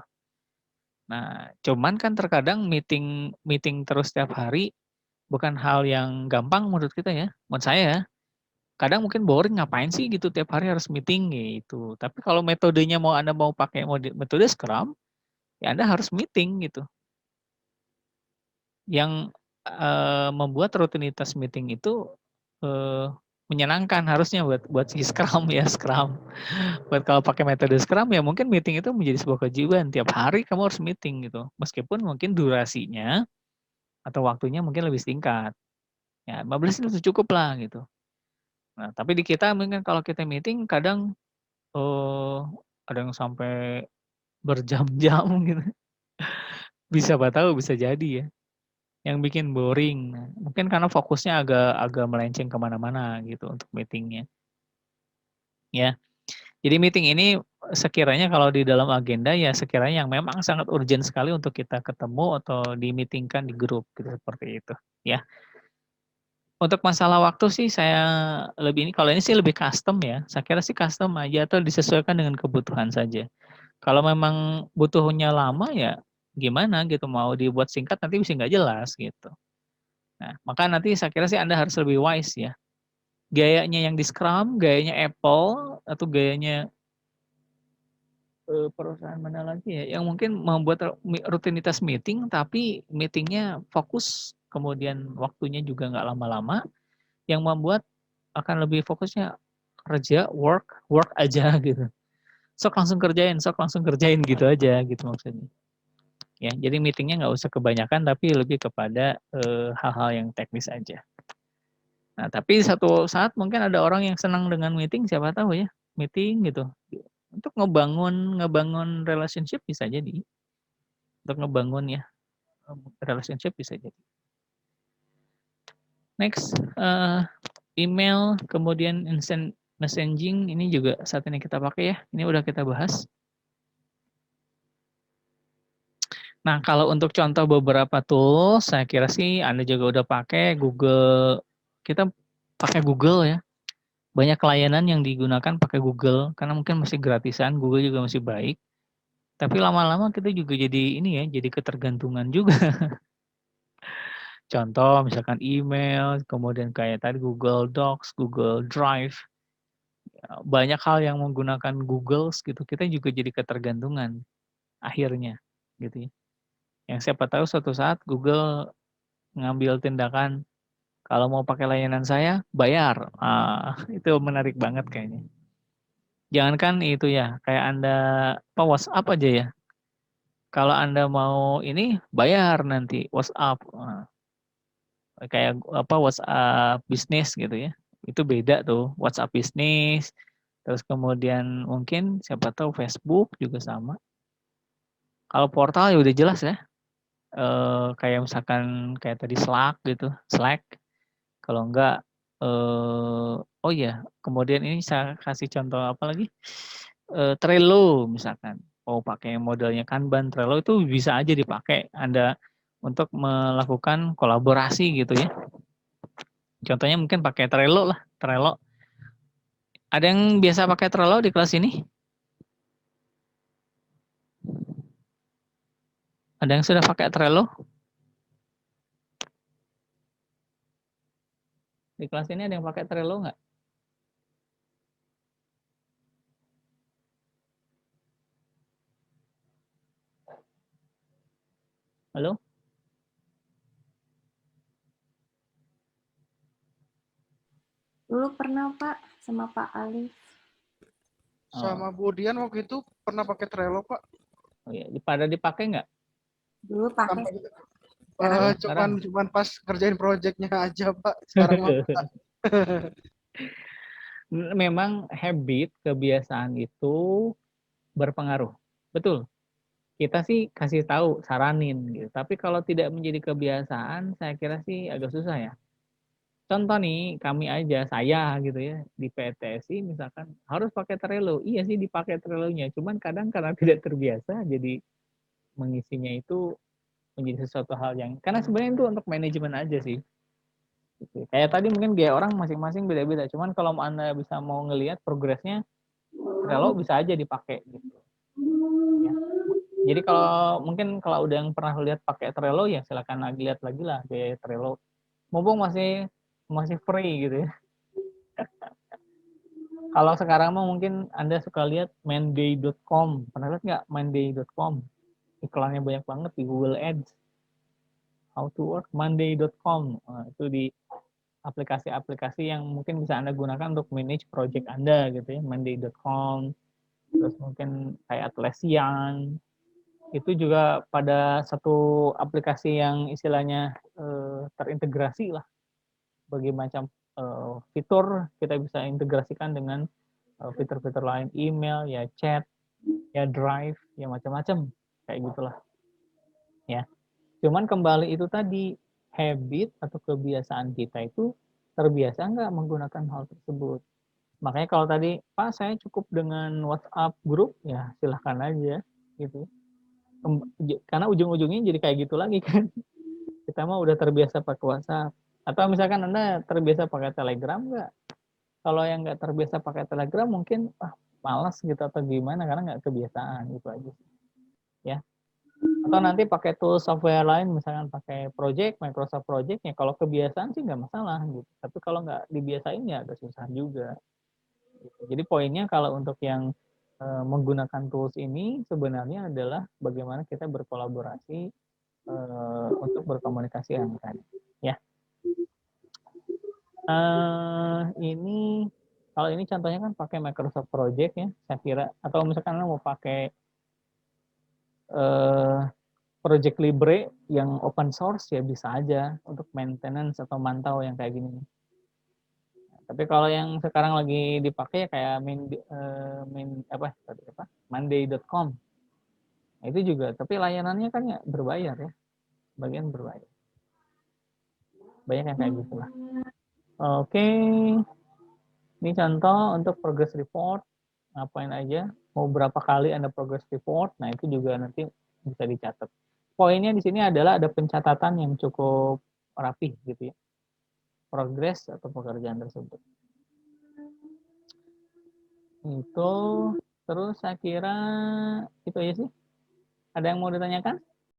Speaker 1: Nah, cuman kan terkadang meeting meeting terus tiap hari bukan hal yang gampang menurut kita ya. Menurut saya ya. Kadang mungkin boring, ngapain sih gitu tiap hari harus meeting gitu. Tapi kalau metodenya Anda mau pakai metode Scrum, ya Anda harus meeting gitu. Yang membuat rutinitas meeting itu menyenangkan harusnya buat si Scrum ya, Scrum. Buat kalau pakai metode Scrum ya mungkin meeting itu menjadi sebuah kewajiban. Tiap hari kamu harus meeting gitu. Meskipun mungkin durasinya atau waktunya mungkin lebih singkat. Ya, 15 menit itu cukup lah gitu. Nah, tapi di kita mungkin kalau kita meeting kadang ada yang sampai berjam-jam gitu. Siapa tahu bisa jadi ya. Yang bikin boring. Nah, mungkin karena fokusnya agak melenceng kemana-mana gitu untuk meetingnya. Ya. Jadi meeting ini sekiranya kalau di dalam agenda ya sekiranya yang memang sangat urgent sekali untuk kita ketemu atau di-meetingkan di grup gitu seperti itu ya. Untuk masalah waktu sih saya lebih ini kalau ini sih lebih custom ya. Saya kira sih custom aja atau disesuaikan dengan kebutuhan saja. Kalau memang butuhnya lama ya gimana gitu, mau dibuat singkat nanti bisa nggak jelas gitu. Nah, maka nanti saya kira sih Anda harus lebih wise ya. Gayanya yang di Scrum, gayanya Apple, atau gayanya perusahaan mana lagi ya, yang mungkin membuat rutinitas meeting, tapi meetingnya fokus, kemudian waktunya juga nggak lama-lama, yang membuat akan lebih fokusnya kerja, work aja gitu. Sok langsung kerjain gitu aja gitu maksudnya. Ya, jadi meetingnya nggak usah kebanyakan, tapi lebih kepada hal-hal yang teknis aja. Nah, tapi satu saat mungkin ada orang yang senang dengan meeting, siapa tahu ya, meeting gitu. Untuk ngebangun relationship bisa jadi. Untuk ngebangun ya, relationship bisa jadi. Next, email, kemudian instant messaging, ini juga saat ini kita pakai ya. Ini udah kita bahas. Nah, kalau untuk contoh beberapa tools, saya kira sih Anda juga udah pakai Google. Kita pakai Google ya. Banyak layanan yang digunakan pakai Google, karena mungkin masih gratisan, Google juga masih baik. Tapi lama-lama kita juga jadi ini ya, jadi ketergantungan juga. Contoh misalkan email, kemudian kayak tadi Google Docs, Google Drive. Banyak hal yang menggunakan Google gitu, kita juga jadi ketergantungan akhirnya gitu ya. Yang siapa tahu suatu saat Google ngambil tindakan, kalau mau pakai layanan saya bayar. Itu menarik banget kayaknya. Jangankan itu ya, kayak Anda WhatsApp aja ya. Kalau Anda mau ini bayar nanti WhatsApp. Kayak WhatsApp bisnis gitu ya. Itu beda tuh, WhatsApp bisnis. Terus kemudian mungkin siapa tahu Facebook juga sama. Kalau portal ya udah jelas ya. Kayak misalkan kayak tadi Slack gitu, Slack. Kalau enggak oh iya, kemudian ini saya kasih contoh apa lagi? Trello misalkan. Oh, pakai modelnya Kanban, Trello itu bisa aja dipakai Anda untuk melakukan kolaborasi gitu ya. Contohnya mungkin pakai Trello lah, Trello. Ada yang biasa pakai Trello di kelas ini? Ada yang sudah pakai Trello? Di kelas ini ada yang pakai Trello nggak? Halo?
Speaker 12: Dulu pernah Pak sama Pak Alif.
Speaker 7: Sama Bu Dian waktu itu pernah pakai Trello, Pak.
Speaker 1: Oh iya, pada dipakai nggak?
Speaker 12: Dulu pakai.
Speaker 7: Cuman pas kerjain proyeknya aja, Pak. Sekarang mah Pak.
Speaker 1: Memang habit, kebiasaan itu berpengaruh. Betul. Kita sih kasih tahu, saranin gitu. Tapi kalau tidak menjadi kebiasaan, saya kira sih agak susah ya. Contoh nih, kami aja, saya gitu ya, di PTSI misalkan harus pakai Trello. Iya sih dipakai Trello-nya, cuman kadang karena tidak terbiasa, jadi mengisinya itu menjadi sesuatu hal yang, karena sebenarnya itu untuk manajemen aja sih. Gitu. Kayak tadi mungkin gaya orang masing-masing beda-beda, cuman kalau Anda bisa mau ngelihat progresnya, Trello bisa aja dipakai gitu. Ya. Jadi kalau mungkin kalau udah yang pernah lihat pakai Trello ya silakan lihat lagi lah gaya Trello. Mumpung masih free gitu ya. Kalau sekarang mah mungkin Anda suka lihat manday.com. Pernah lihat nggak manday.com? Iklannya banyak banget di Google Ads. How to work monday.com. Itu di aplikasi-aplikasi yang mungkin bisa Anda gunakan untuk manage project Anda gitu ya. Monday.com. Terus mungkin kayak Atlassian. Itu juga pada satu aplikasi yang istilahnya terintegrasi lah. Berbagai macam fitur kita bisa integrasikan dengan fitur-fitur lain, email, ya chat, ya drive, ya macam-macam kayak gitulah. Ya. Cuman kembali itu tadi habit atau kebiasaan kita itu terbiasa nggak menggunakan hal tersebut. Makanya kalau tadi Pak saya cukup dengan WhatsApp grup ya silahkan aja gitu. Karena ujung-ujungnya jadi kayak gitu lagi kan. Kita mah udah terbiasa pakai WhatsApp. Atau misalkan Anda terbiasa pakai Telegram nggak? Kalau yang nggak terbiasa pakai Telegram mungkin malas gitu atau gimana karena nggak kebiasaan gitu aja sih. Ya. Atau nanti pakai tool software lain misalkan pakai Project, Microsoft Project ya kalau kebiasaan sih nggak masalah gitu. Tapi kalau nggak dibiasain ya agak susah juga. Gitu. Jadi poinnya kalau untuk yang menggunakan tools ini sebenarnya adalah bagaimana kita berkolaborasi untuk berkomunikasi dengan mereka. Ya. Ini kalau ini contohnya kan pakai Microsoft Project ya, saya kira. Atau misalkan mau pakai Project Libre yang open source ya bisa aja untuk maintenance atau mantau yang kayak gini. Tapi kalau yang sekarang lagi dipakai ya kayak monday.com. Nah, itu juga, tapi layanannya kan ya berbayar ya, bagian berbayar. Banyak yang kayak gitulah. Oke, ini contoh untuk progress report, ngapain aja, mau berapa kali Anda progress report, nah itu juga nanti bisa dicatat. Poinnya di sini adalah ada pencatatan yang cukup rapih gitu ya, progress atau pekerjaan tersebut. Itu, terus saya kira itu aja sih. Ada yang mau ditanyakan?